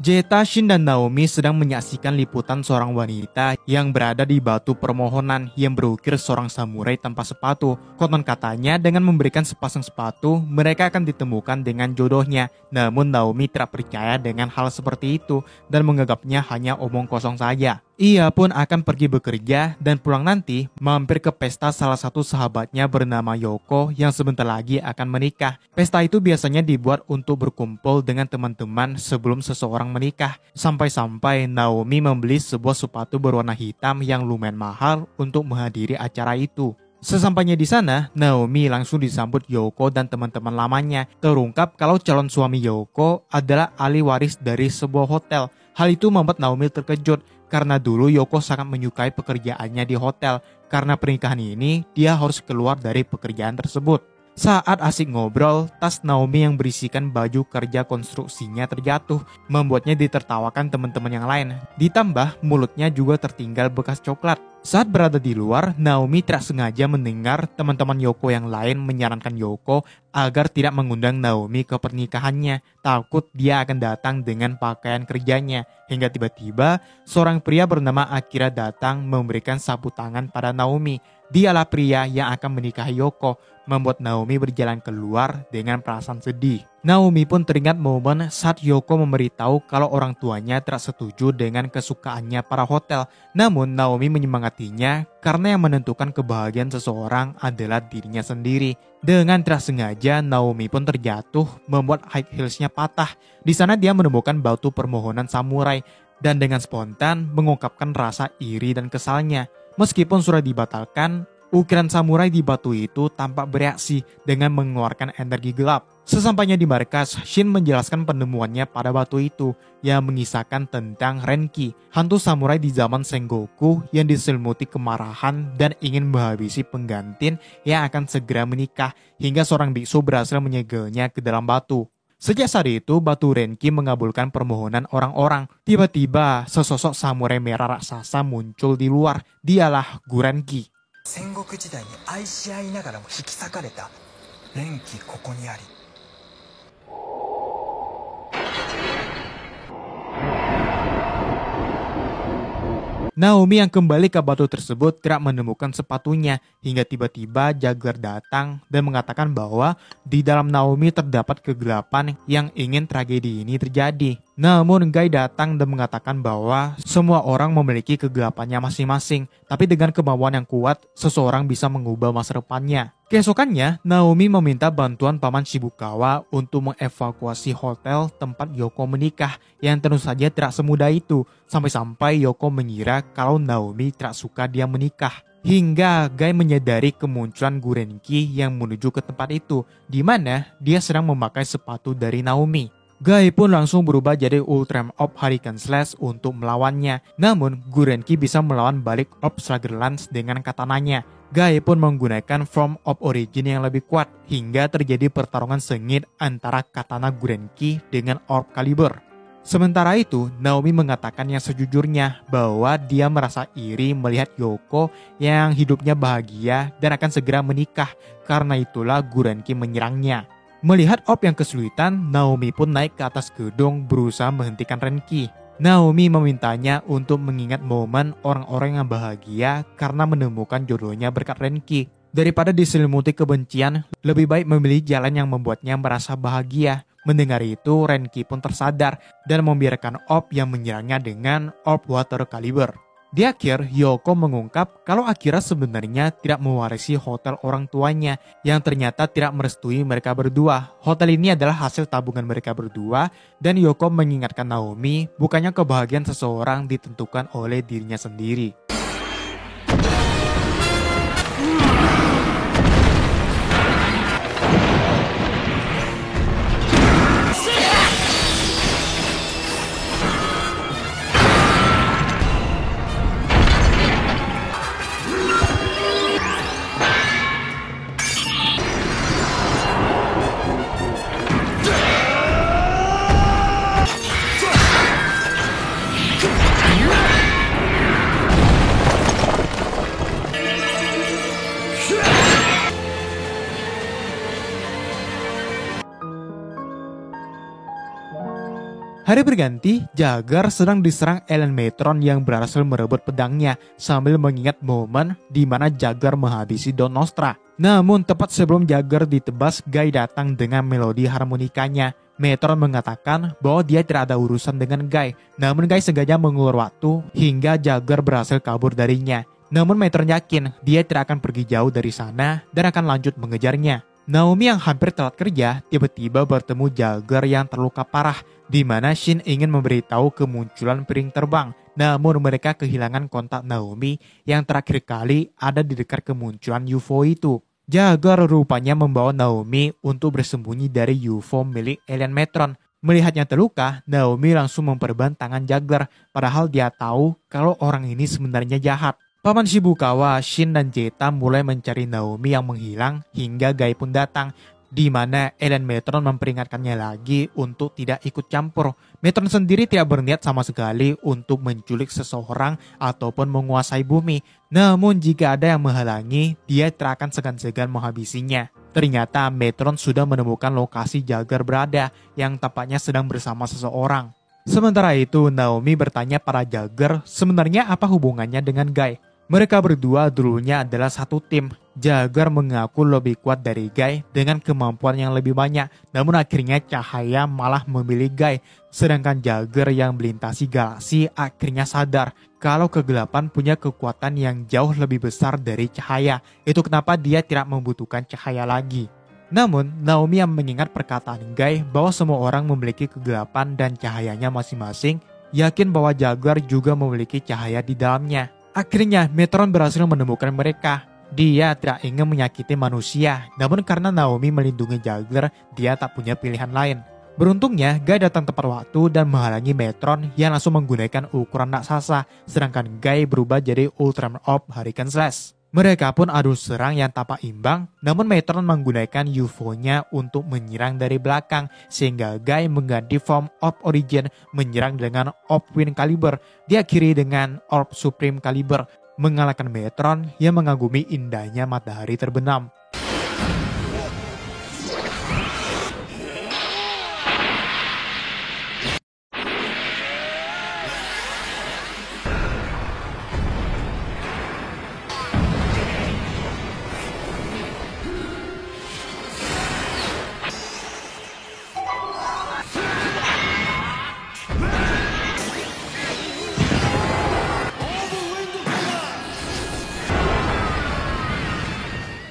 Jeta, Shin, dan Naomi sedang menyaksikan liputan seorang wanita yang berada di batu permohonan yang berukir seorang samurai tanpa sepatu. Konon katanya dengan memberikan sepasang sepatu, mereka akan ditemukan dengan jodohnya. Namun Naomi tidak percaya dengan hal seperti itu dan menganggapnya hanya omong kosong saja. Ia pun akan pergi bekerja dan pulang nanti mampir ke pesta salah satu sahabatnya bernama Yoko yang sebentar lagi akan menikah. Pesta itu biasanya dibuat untuk berkumpul dengan teman-teman sebelum seseorang menikah. Sampai-sampai Naomi membeli sebuah sepatu berwarna hitam yang lumayan mahal untuk menghadiri acara itu. Sesampainya di sana, Naomi langsung disambut Yoko dan teman-teman lamanya. Terungkap kalau calon suami Yoko adalah ahli waris dari sebuah hotel. Hal itu membuat Naomi terkejut. Karena dulu Yoko sangat menyukai pekerjaannya di hotel. Karena pernikahan ini, dia harus keluar dari pekerjaan tersebut. Saat asik ngobrol, tas Naomi yang berisikan baju kerja konstruksinya terjatuh, membuatnya ditertawakan teman-teman yang lain. Ditambah, mulutnya juga tertinggal bekas coklat. Saat berada di luar, Naomi tidak sengaja mendengar teman-teman Yoko yang lain menyarankan Yoko agar tidak mengundang Naomi ke pernikahannya. Takut dia akan datang dengan pakaian kerjanya. Hingga tiba-tiba, seorang pria bernama Akira datang memberikan sapu tangan pada Naomi. Dialah pria yang akan menikahi Yoko, membuat Naomi berjalan keluar dengan perasaan sedih. Naomi pun teringat momen saat Yoko memberitahu kalau orang tuanya tidak setuju dengan kesukaannya para hotel. Namun Naomi menyemangatinya karena yang menentukan kebahagiaan seseorang adalah dirinya sendiri. Dengan tidak sengaja Naomi pun terjatuh, membuat high heelsnya patah. Di sana dia menemukan batu permohonan samurai dan dengan spontan mengungkapkan rasa iri dan kesalnya. Meskipun sudah dibatalkan, ukiran samurai di batu itu tampak bereaksi dengan mengeluarkan energi gelap. Sesampainya di markas, Shin menjelaskan penemuannya pada batu itu yang mengisahkan tentang Renki, hantu samurai di zaman Sengoku yang diselimuti kemarahan dan ingin menghabisi penggantin yang akan segera menikah hingga seorang biksu berhasil menyegelnya ke dalam batu. Sejak saat itu, batu Renki mengabulkan permohonan orang-orang. Tiba-tiba, sesosok samurai merah raksasa muncul di luar. Dialah Gurenki. 戦国時代に愛し合いながらも引き裂かれた連気ここにあり。Naomi yang kembali ke batu tersebut tidak menemukan sepatunya hingga tiba-tiba Jagger datang dan mengatakan bahwa di dalam Naomi terdapat kegelapan yang ingin tragedi ini terjadi. Namun Guy datang dan mengatakan bahwa semua orang memiliki kegelapannya masing-masing, tapi dengan kemauan yang kuat, seseorang bisa mengubah masa depannya. Keesokannya, Naomi meminta bantuan paman Shibukawa untuk mengevakuasi hotel tempat Yoko menikah, yang tentu saja tidak semudah itu, sampai-sampai Yoko mengira kalau Naomi tidak suka dia menikah. Hingga Guy menyadari kemunculan Gurenki yang menuju ke tempat itu, di mana dia sedang memakai sepatu dari Naomi. Guy pun langsung berubah jadi Ultram Orb Hurricane Slash untuk melawannya. Namun, Gurenki bisa melawan balik Orb Slugger Lance dengan katananya. Guy pun menggunakan Form of Origin yang lebih kuat, hingga terjadi pertarungan sengit antara katana Gurenki dengan Orb Caliber. Sementara itu, Naomi mengatakan yang sejujurnya bahwa dia merasa iri melihat Yoko yang hidupnya bahagia dan akan segera menikah, karena itulah Gurenki menyerangnya. Melihat Orb yang kesulitan, Naomi pun naik ke atas gedung berusaha menghentikan Renki. Naomi memintanya untuk mengingat momen orang-orang yang bahagia karena menemukan jodohnya berkat Renki. Daripada diselimuti kebencian, lebih baik memilih jalan yang membuatnya merasa bahagia. Mendengar itu, Renki pun tersadar dan membiarkan Orb yang menyerangnya dengan Orb Water Caliber. Di akhir, Yoko mengungkap kalau Akira sebenarnya tidak mewarisi hotel orang tuanya yang ternyata tidak merestui mereka berdua. Hotel ini adalah hasil tabungan mereka berdua dan Yoko mengingatkan Naomi bukannya kebahagiaan seseorang ditentukan oleh dirinya sendiri. Hari berganti, Jagger sedang diserang Ellen Metron yang berhasil merebut pedangnya sambil mengingat momen di mana Jagger menghabisi Don Nostra. Namun tepat sebelum Jagger ditebas, Guy datang dengan melodi harmonikanya. Metron mengatakan bahwa dia tidak ada urusan dengan Guy, namun Guy sengaja mengulur waktu hingga Jagger berhasil kabur darinya. Namun Metron yakin dia tidak akan pergi jauh dari sana dan akan lanjut mengejarnya. Naomi yang hampir telat kerja tiba-tiba bertemu Jagger yang terluka parah, di mana Shin ingin memberitahu kemunculan piring terbang. Namun mereka kehilangan kontak Naomi yang terakhir kali ada di dekat kemunculan UFO itu. Jagger rupanya membawa Naomi untuk bersembunyi dari UFO milik alien Metron. Melihatnya terluka, Naomi langsung memperban tangan Jagger, padahal dia tahu kalau orang ini sebenarnya jahat. Paman Shibukawa, Shin dan Jeta mulai mencari Naomi yang menghilang hingga Guy pun datang, di mana Ellen Metron memperingatkannya lagi untuk tidak ikut campur. Metron sendiri tidak berniat sama sekali untuk menculik seseorang ataupun menguasai bumi. Namun jika ada yang menghalangi, dia tidak akan segan-segan menghabisinya. Ternyata Metron sudah menemukan lokasi Jagger berada yang tampaknya sedang bersama seseorang. Sementara itu, Naomi bertanya pada Jagger sebenarnya apa hubungannya dengan Guy. Mereka berdua dulunya adalah satu tim. Jagger mengaku lebih kuat dari Guy dengan kemampuan yang lebih banyak. Namun akhirnya cahaya malah memilih Guy. Sedangkan Jagger yang melintasi galaksi akhirnya sadar kalau kegelapan punya kekuatan yang jauh lebih besar dari cahaya. Itu kenapa dia tidak membutuhkan cahaya lagi. Namun, Naomi yang mengingat perkataan Guy bahwa semua orang memiliki kegelapan dan cahayanya masing-masing, yakin bahwa Jagger juga memiliki cahaya di dalamnya. Akhirnya, Metron berhasil menemukan mereka. Dia tidak ingin menyakiti manusia, namun karena Naomi melindungi Jagger, dia tak punya pilihan lain. Beruntungnya, Guy datang tepat waktu dan menghalangi Metron yang langsung menggunakan ukuran raksasa, sedangkan Guy berubah jadi Ultram Orb Hurricane Slash. Mereka pun adu serang yang tampak imbang, namun Metron menggunakan UFO-nya untuk menyerang dari belakang, sehingga Guy mengganti form Orb Origin menyerang dengan Orb Wind Caliber, diakhiri dengan Orb Supreme Caliber, mengalahkan Metron yang mengagumi indahnya matahari terbenam.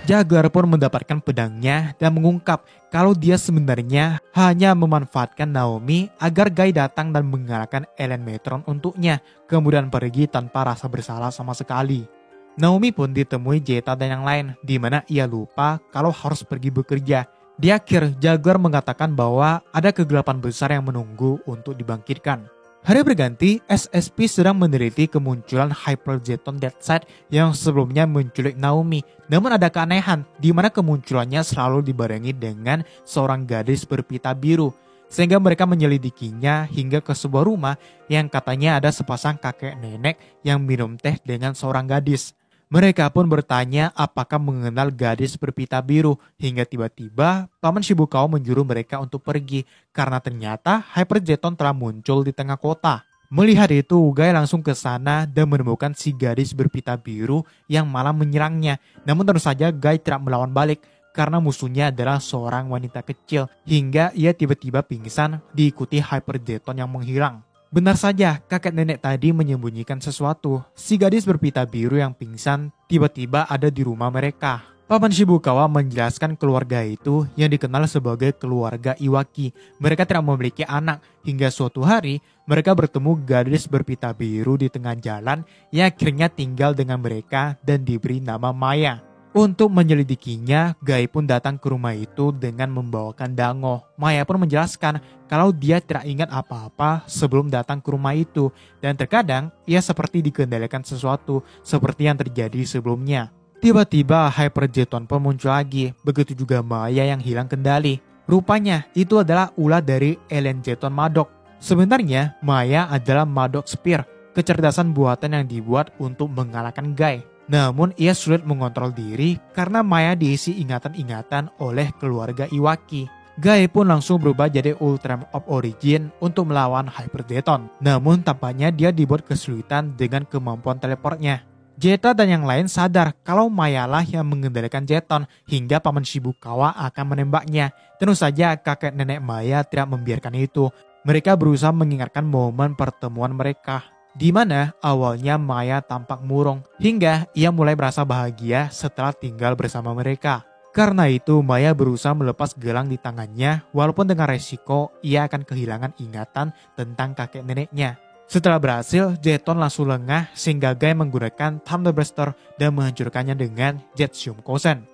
Jaguar pun mendapatkan pedangnya dan mengungkap kalau dia sebenarnya hanya memanfaatkan Naomi agar Guy datang dan mengalahkan Ellen Metron untuknya, kemudian pergi tanpa rasa bersalah sama sekali. Naomi pun ditemui Zeta dan yang lain, di mana ia lupa kalau harus pergi bekerja. Di akhir, Jaguar mengatakan bahwa ada kegelapan besar yang menunggu untuk dibangkitkan. Hari berganti, SSP sedang meneliti kemunculan Hyper Zeton Deadside yang sebelumnya menculik Naomi. Namun ada keanehan, di mana kemunculannya selalu dibarengi dengan seorang gadis berpita biru. Sehingga mereka menyelidikinya hingga ke sebuah rumah yang katanya ada sepasang kakek nenek yang minum teh dengan seorang gadis. Mereka pun bertanya apakah mengenal gadis berpita biru, hingga tiba-tiba Paman Shibukawa menjuru mereka untuk pergi karena ternyata Hyper Zeton telah muncul di tengah kota. Melihat itu, Guy langsung ke sana dan menemukan si gadis berpita biru yang malah menyerangnya. Namun tentu saja Guy tidak melawan balik karena musuhnya adalah seorang wanita kecil, hingga ia tiba-tiba pingsan diikuti Hyper Zeton yang menghilang. Benar saja, kakek nenek tadi menyembunyikan sesuatu. Si gadis berpita biru yang pingsan tiba-tiba ada di rumah mereka. Paman Shibukawa menjelaskan keluarga itu yang dikenal sebagai keluarga Iwaki. Mereka tidak memiliki anak. Hingga suatu hari, mereka bertemu gadis berpita biru di tengah jalan yang akhirnya tinggal dengan mereka dan diberi nama Maya. Untuk menyelidikinya, Guy pun datang ke rumah itu dengan membawakan dango. Maya pun menjelaskan kalau dia tidak ingat apa-apa sebelum datang ke rumah itu. Dan terkadang, ia seperti dikendalikan sesuatu seperti yang terjadi sebelumnya. Tiba-tiba Hyper Zeton pun muncul lagi, begitu juga Maya yang hilang kendali. Rupanya, itu adalah ulah dari Ellen Zeton Madok. Sebenarnya, Maya adalah Madok Spear, kecerdasan buatan yang dibuat untuk mengalahkan Guy. Namun ia sulit mengontrol diri karena Maya diisi ingatan-ingatan oleh keluarga Iwaki. Guy pun langsung berubah jadi Ultraman of Origin untuk melawan Hyper Zeton. Namun tampaknya dia dibuat kesulitan dengan kemampuan teleportnya. Zeta dan yang lain sadar kalau Maya lah yang mengendalikan Zeton hingga Paman Shibukawa akan menembaknya. Tentu saja kakek nenek Maya tidak membiarkan itu. Mereka berusaha mengingatkan momen pertemuan mereka, di mana awalnya Maya tampak murung, hingga ia mulai merasa bahagia setelah tinggal bersama mereka. Karena itu Maya berusaha melepas gelang di tangannya, walaupun dengan resiko ia akan kehilangan ingatan tentang kakek neneknya. Setelah berhasil, Zeton langsung lengah sehingga Guy menggunakan Thunder Blaster dan menghancurkannya dengan Jet Kosen.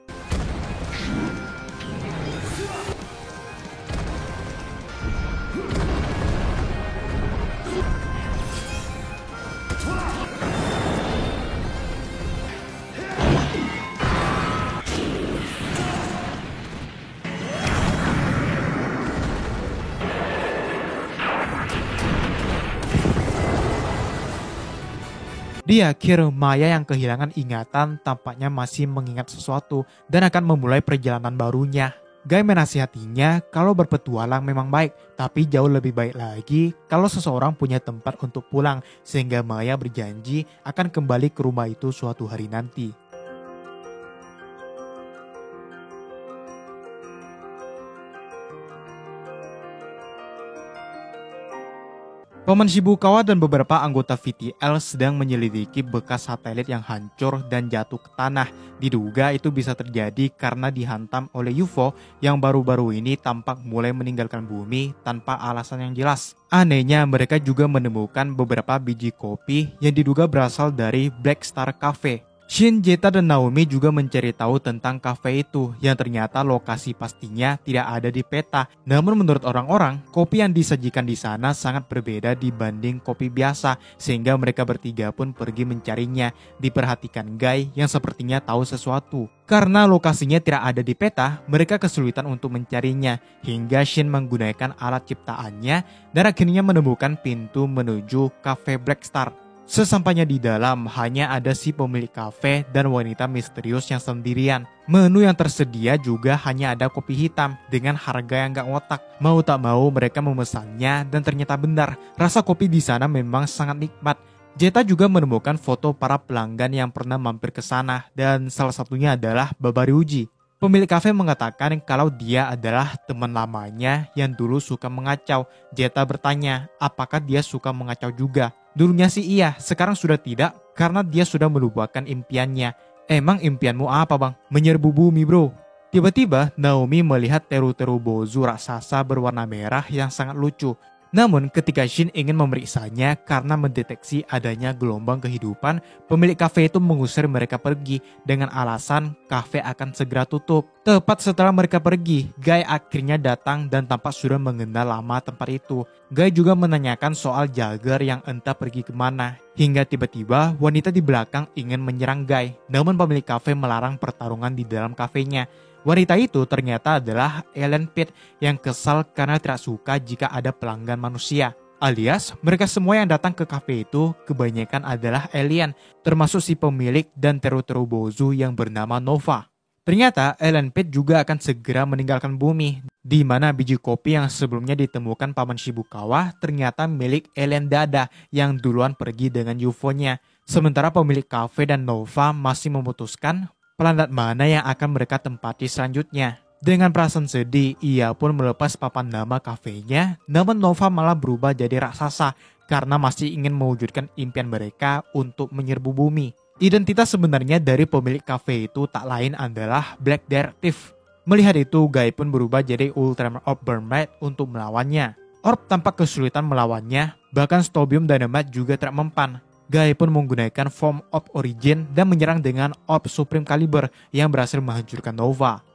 Di akhir, Maya yang kehilangan ingatan tampaknya masih mengingat sesuatu dan akan memulai perjalanan barunya. Guy menasihatinya kalau berpetualang memang baik, tapi jauh lebih baik lagi kalau seseorang punya tempat untuk pulang, sehingga Maya berjanji akan kembali ke rumah itu suatu hari nanti. Paman Shibukawa dan beberapa anggota VTL sedang menyelidiki bekas satelit yang hancur dan jatuh ke tanah. Diduga itu bisa terjadi karena dihantam oleh UFO yang baru-baru ini tampak mulai meninggalkan bumi tanpa alasan yang jelas. Anehnya, mereka juga menemukan beberapa biji kopi yang diduga berasal dari Black Star Cafe. Shin, Zeta, dan Naomi juga mencari tahu tentang kafe itu yang ternyata lokasi pastinya tidak ada di peta. Namun menurut orang-orang, kopi yang disajikan di sana sangat berbeda dibanding kopi biasa, sehingga mereka bertiga pun pergi mencarinya. Diperhatikan Guy yang sepertinya tahu sesuatu. Karena lokasinya tidak ada di peta, mereka kesulitan untuk mencarinya, hingga Shin menggunakan alat ciptaannya dan akhirnya menemukan pintu menuju kafe Black Star. Sesampainya di dalam, hanya ada si pemilik kafe dan wanita misterius yang sendirian. Menu yang tersedia juga hanya ada kopi hitam dengan harga yang gak ngotak. Mau tak mau mereka memesannya dan ternyata benar, rasa kopi di sana memang sangat nikmat. Zeta juga menemukan foto para pelanggan yang pernah mampir ke sana dan salah satunya adalah Baba Ryuji. Pemilik kafe mengatakan kalau dia adalah teman lamanya yang dulu suka mengacau. Zeta bertanya apakah dia suka mengacau juga. Dulunya sih iya, sekarang sudah tidak karena dia sudah melupakan impiannya. Emang impianmu apa bang? Menyerbu bumi bro. Tiba-tiba Naomi melihat teru-teru bozu raksasa berwarna merah yang sangat lucu. Namun ketika Shin ingin memeriksanya karena mendeteksi adanya gelombang kehidupan, pemilik kafe itu mengusir mereka pergi dengan alasan kafe akan segera tutup. Tepat setelah mereka pergi, Guy akhirnya datang dan tampak sudah mengenal lama tempat itu. Guy juga menanyakan soal Jagger yang entah pergi kemana. Hingga tiba-tiba wanita di belakang ingin menyerang Guy, namun pemilik kafe melarang pertarungan di dalam kafenya. Wanita itu ternyata adalah Ellen Page yang kesal karena tidak suka jika ada pelanggan manusia. Alias, mereka semua yang datang ke kafe itu kebanyakan adalah alien, termasuk si pemilik dan teru-teru bozu yang bernama Nova. Ternyata Ellen Page juga akan segera meninggalkan bumi, di mana biji kopi yang sebelumnya ditemukan Paman Shibukawa ternyata milik Ellen Dada yang duluan pergi dengan UFO-nya. Sementara pemilik kafe dan Nova masih memutuskan planet mana yang akan mereka tempati selanjutnya. Dengan perasaan sedih, ia pun melepas papan nama kafenya, namun Nova malah berubah jadi raksasa karena masih ingin mewujudkan impian mereka untuk menyerbu bumi. Identitas sebenarnya dari pemilik kafe itu tak lain adalah Black Detective. Melihat itu, Guy pun berubah jadi Ultraman Orb Burmite untuk melawannya. Orb tampak kesulitan melawannya, bahkan Stobium Dynamite juga tidak mempan. Guy pun menggunakan Form of Origin dan menyerang dengan Orb Supreme Caliber yang berhasil menghancurkan Nova.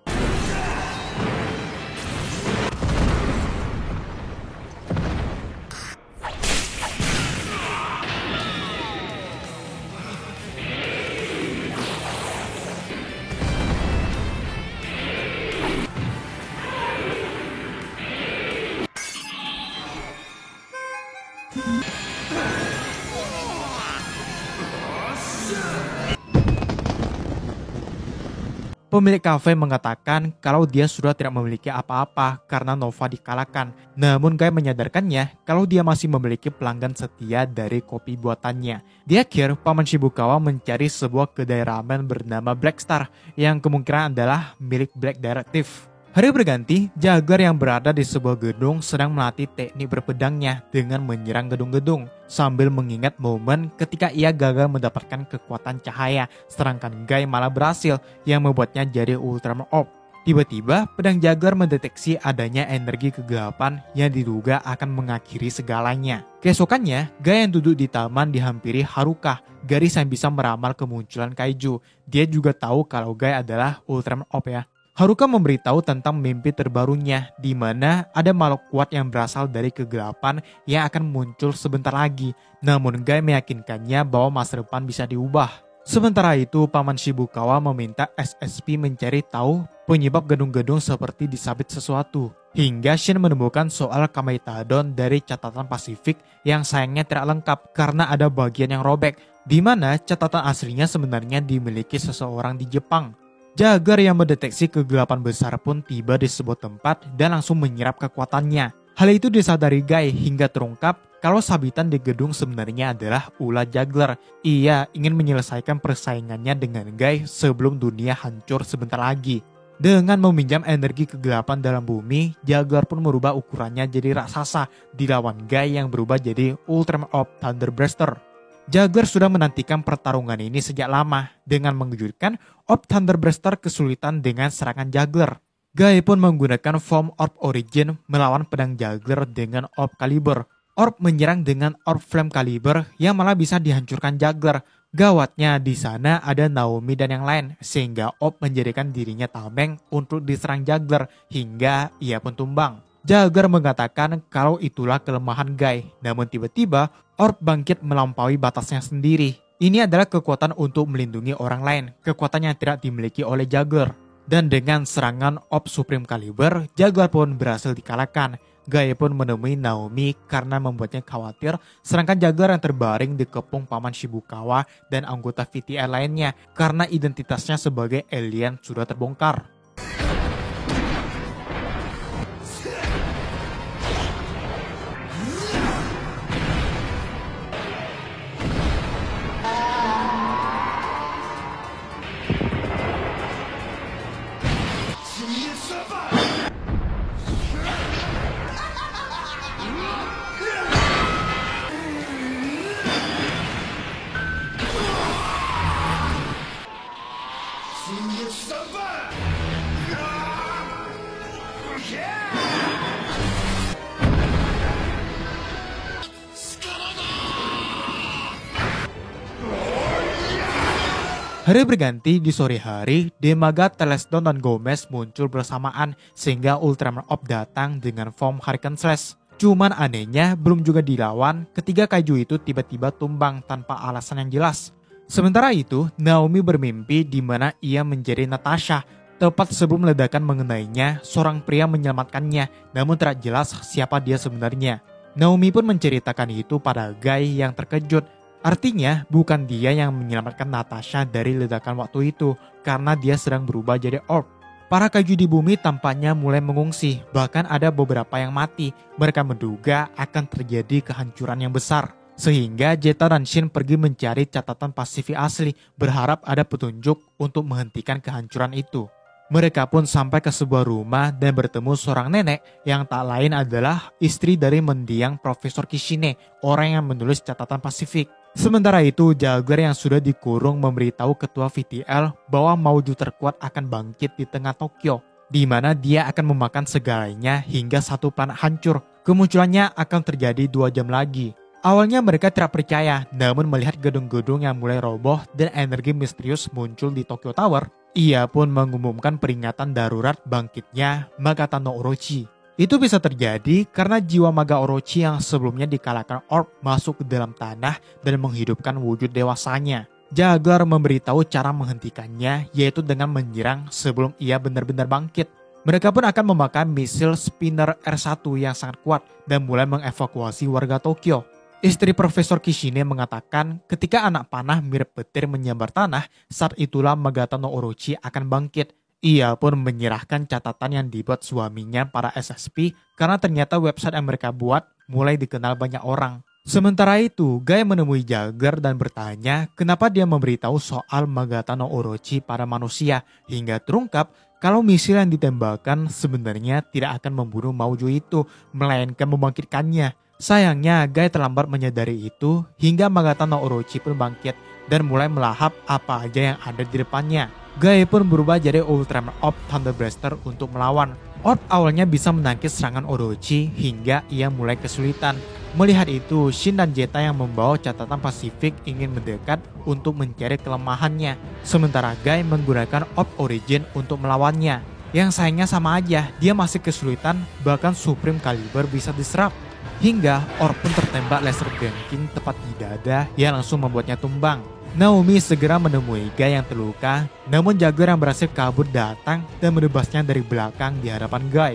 Pemilik kafe mengatakan kalau dia sudah tidak memiliki apa-apa karena Nova dikalahkan. Namun Guy menyadarkannya kalau dia masih memiliki pelanggan setia dari kopi buatannya. Di akhir, Paman Shibukawa mencari sebuah kedai ramen bernama Black Star yang kemungkinan adalah milik Black Detective. Hari berganti, Jagger yang berada di sebuah gedung sedang melatih teknik berpedangnya dengan menyerang gedung-gedung sambil mengingat momen ketika ia gagal mendapatkan kekuatan cahaya, sedangkan Guy malah berhasil yang membuatnya jadi Ultraman Orb. Tiba-tiba, pedang Jagger mendeteksi adanya energi kegelapan yang diduga akan mengakhiri segalanya. Keesokannya, Guy yang duduk di taman dihampiri Haruka, gadis yang bisa meramal kemunculan kaiju. Dia juga tahu kalau Guy adalah Ultraman Orb ya. Haruka memberitahu tentang mimpi terbarunya, di mana ada makhluk kuat yang berasal dari kegelapan yang akan muncul sebentar lagi. Namun Guy meyakinkannya bahwa masa depan bisa diubah. Sementara itu, Paman Shibukawa meminta SSP mencari tahu penyebab gedung-gedung seperti disabit sesuatu. Hingga Shin menemukan soal Kamaitadon dari catatan Pasifik yang sayangnya tidak lengkap karena ada bagian yang robek, di mana catatan aslinya sebenarnya dimiliki seseorang di Jepang. Jagger yang mendeteksi kegelapan besar pun tiba di sebuah tempat dan langsung menyerap kekuatannya. Hal itu disadari Guy hingga terungkap kalau sabitan di gedung sebenarnya adalah ulah Jagger. Ia ingin menyelesaikan persaingannya dengan Guy sebelum dunia hancur sebentar lagi. Dengan meminjam energi kegelapan dalam bumi, Jagger pun merubah ukurannya jadi raksasa dilawan Guy yang berubah jadi Ultraman Orb Thunder Blaster. Jagger sudah menantikan pertarungan ini sejak lama. Dengan mengejutkan, Orb Thunder Blaster kesulitan dengan serangan Jagger. Guy pun menggunakan Form Orb Origin melawan pedang Jagger dengan Orb Caliber. Orb menyerang dengan Orb Flame Caliber yang malah bisa dihancurkan Jagger. Gawatnya di sana ada Naomi dan yang lain, sehingga Orb menjadikan dirinya tameng untuk diserang Jagger hingga ia pun tumbang. Jagger mengatakan kalau itulah kelemahan Guy, namun tiba-tiba Orb bangkit melampaui batasnya sendiri. Ini adalah kekuatan untuk melindungi orang lain, kekuatan yang tidak dimiliki oleh Jagger. Dan dengan serangan Orb Supreme Caliber, Jagger pun berhasil dikalahkan. Guy pun menemui Naomi karena membuatnya khawatir, sedangkan Jagger yang terbaring dikepung Paman Shibukawa dan anggota VTI lainnya karena identitasnya sebagai alien sudah terbongkar. Hari berganti, di sore hari, Demaga, Telesdon, dan Gomez muncul bersamaan sehingga Ultraman Orb datang dengan form Hurricane Slash. Cuman anehnya, belum juga dilawan, ketiga kaiju itu tiba-tiba tumbang tanpa alasan yang jelas. Sementara itu, Naomi bermimpi di mana ia menjadi Natasha. Tepat sebelum ledakan mengenainya, seorang pria menyelamatkannya, namun tidak jelas siapa dia sebenarnya. Naomi pun menceritakan itu pada Guy yang terkejut. Artinya, bukan dia yang menyelamatkan Natasha dari ledakan waktu itu, karena dia sedang berubah jadi orb. Para kaiju di bumi tampaknya mulai mengungsi, bahkan ada beberapa yang mati. Mereka menduga akan terjadi kehancuran yang besar. Sehingga Zeta dan Shin pergi mencari catatan Pasifik asli, berharap ada petunjuk untuk menghentikan kehancuran itu. Mereka pun sampai ke sebuah rumah dan bertemu seorang nenek yang tak lain adalah istri dari mendiang Profesor Kishine, orang yang menulis catatan Pasifik. Sementara itu, Jaguar yang sudah dikurung memberitahu ketua VTL bahwa Mauju terkuat akan bangkit di tengah Tokyo, di mana dia akan memakan segalanya hingga satu planet hancur. Kemunculannya akan terjadi 2 jam lagi. Awalnya mereka tidak percaya, namun melihat gedung-gedung yang mulai roboh dan energi misterius muncul di Tokyo Tower, ia pun mengumumkan peringatan darurat bangkitnya Magata no Orochi. Itu bisa terjadi karena jiwa Maga Orochi yang sebelumnya dikalahkan Orb masuk ke dalam tanah dan menghidupkan wujud dewasanya. Jaguar memberitahu cara menghentikannya, yaitu dengan menyerang sebelum ia benar-benar bangkit. Mereka pun akan memakai misil Spinner R1 yang sangat kuat dan mulai mengevakuasi warga Tokyo. Istri Profesor Kishine mengatakan ketika anak panah mirip petir menyambar tanah, saat itulah Magata no Orochi akan bangkit. Ia pun menyerahkan catatan yang dibuat suaminya para SSP karena ternyata website yang mereka buat mulai dikenal banyak orang. Sementara itu, Guy menemui Jaguar dan bertanya kenapa dia memberitahu soal Magata no Orochi pada manusia hingga terungkap kalau misil yang ditembakkan sebenarnya tidak akan membunuh Mauju itu, melainkan membangkitkannya. Sayangnya, Guy terlambat menyadari itu hingga Magata no Orochi pun bangkit dan mulai melahap apa aja yang ada di depannya. Guy pun berubah jadi Ultraman Orb Thunder Blaster untuk melawan. Orb awalnya bisa menangkis serangan Orochi hingga ia mulai kesulitan. Melihat itu, Shin dan Zeta yang membawa catatan Pasifik ingin mendekat untuk mencari kelemahannya. Sementara Guy menggunakan Orb Origin untuk melawannya. Yang sayangnya sama aja, dia masih kesulitan, bahkan Supreme Caliber bisa diserap. Hingga Orb pun tertembak laser banking tepat di dada yang langsung membuatnya tumbang. Naomi segera menemui Guy yang terluka, namun Jaguar yang berhasil kabur datang dan menebasnya dari belakang di hadapan Guy.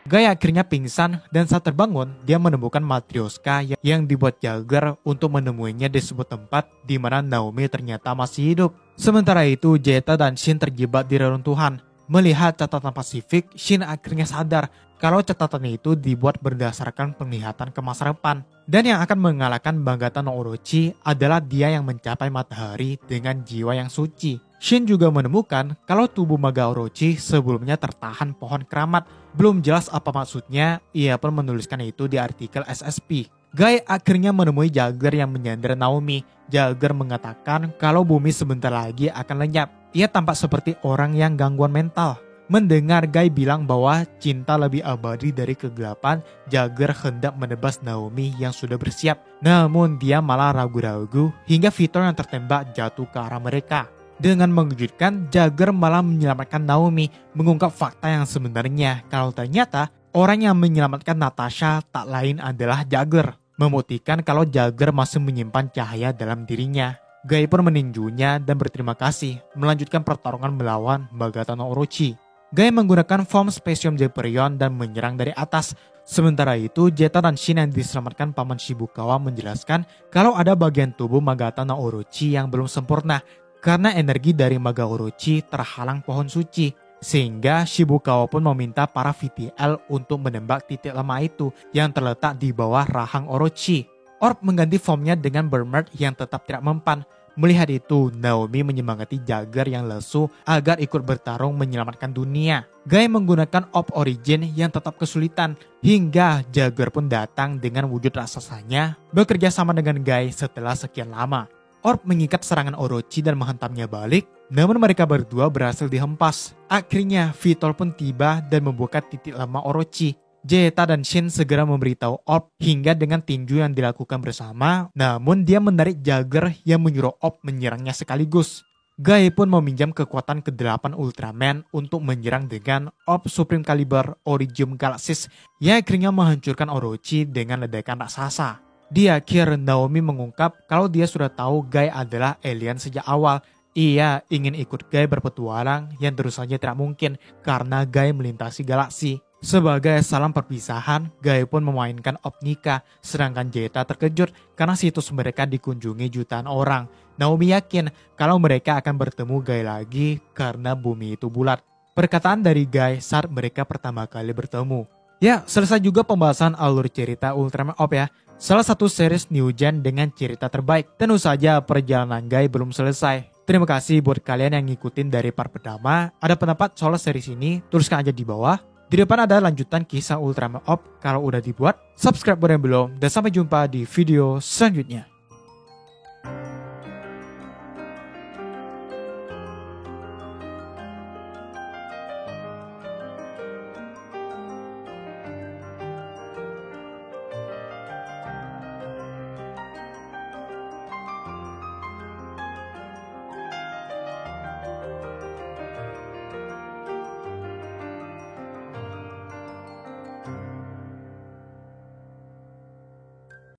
Guy akhirnya pingsan dan saat terbangun, dia menemukan Matryoshka yang dibuat Jaguar untuk menemuinya di sebuah tempat di mana Naomi ternyata masih hidup. Sementara itu, Zeta dan Shin terjebak di reruntuhan. Melihat catatan Pasifik, Shin akhirnya sadar kalau catatan itu dibuat berdasarkan penglihatan ke masa depan. Dan yang akan mengalahkan Magata no Orochi adalah dia yang mencapai matahari dengan jiwa yang suci. Shin juga menemukan kalau tubuh Maga Orochi sebelumnya tertahan pohon keramat. Belum jelas apa maksudnya, ia pun menuliskan itu di artikel SSP. Guy akhirnya menemui Jaguar yang menyandera Naomi. Jaguar mengatakan kalau bumi sebentar lagi akan lenyap. Ia tampak seperti orang yang gangguan mental. Mendengar Guy bilang bahwa cinta lebih abadi dari kegelapan, Jaguar hendak menebas Naomi yang sudah bersiap. Namun dia malah ragu-ragu hingga Vitor yang tertembak jatuh ke arah mereka. Dengan mengejutkan, Jaguar malah menyelamatkan Naomi, mengungkap fakta yang sebenarnya kalau ternyata orang yang menyelamatkan Natasha tak lain adalah Jaguar. Membuktikan kalau Jaguar masih menyimpan cahaya dalam dirinya. Guy pun meninjunya dan berterima kasih, melanjutkan pertarungan melawan Magata no Orochi. Guy menggunakan form Spesium Jeperion dan menyerang dari atas. Sementara itu, Zeta dan Shin yang diselamatkan Paman Shibukawa menjelaskan kalau ada bagian tubuh Magata no Orochi yang belum sempurna karena energi dari Maga Orochi terhalang pohon suci. Sehingga Shibukawa pun meminta para VTL untuk menembak titik lemah itu yang terletak di bawah rahang Orochi. Orb mengganti formnya dengan Bermerd yang tetap tidak mempan. Melihat itu, Naomi menyemangati Jagger yang lesu agar ikut bertarung menyelamatkan dunia. Guy menggunakan orb origin yang tetap kesulitan, hingga Jagger pun datang dengan wujud raksasanya bekerja sama dengan Guy setelah sekian lama. Orb mengikat serangan Orochi dan menghentamnya balik, namun mereka berdua berhasil dihempas. Akhirnya Vitol pun tiba dan membuka titik lemah Orochi. Jeta dan Shin segera memberitahu Orb hingga dengan tinju yang dilakukan bersama, namun dia menarik Jagger yang menyuruh Orb menyerangnya sekaligus. Guy pun meminjam kekuatan ke-8 Ultraman untuk menyerang dengan Orb Supreme Caliber Origium Galaxis yang akhirnya menghancurkan Orochi dengan ledakan raksasa. Di akhir, Naomi mengungkap kalau dia sudah tahu Guy adalah alien sejak awal. Ia ingin ikut Guy berpetualang yang terus saja tidak mungkin karena Guy melintasi galaksi. Sebagai salam perpisahan, Guy pun memainkan Opnika, sedangkan Jeta terkejut karena situs mereka dikunjungi jutaan orang. Naomi yakin kalau mereka akan bertemu Guy lagi karena bumi itu bulat. Perkataan dari Guy saat mereka pertama kali bertemu. Ya, selesai juga pembahasan alur cerita Ultraman Orb ya. Salah satu series New Gen dengan cerita terbaik. Tentu saja perjalanan Guy belum selesai. Terima kasih buat kalian yang ngikutin dari part pertama. Ada pendapat soal series ini? Tuliskan aja di bawah. Di depan ada lanjutan kisah Ultraman Orb kalau udah dibuat. Subscribe buat yang belum. Dan sampai jumpa di video selanjutnya.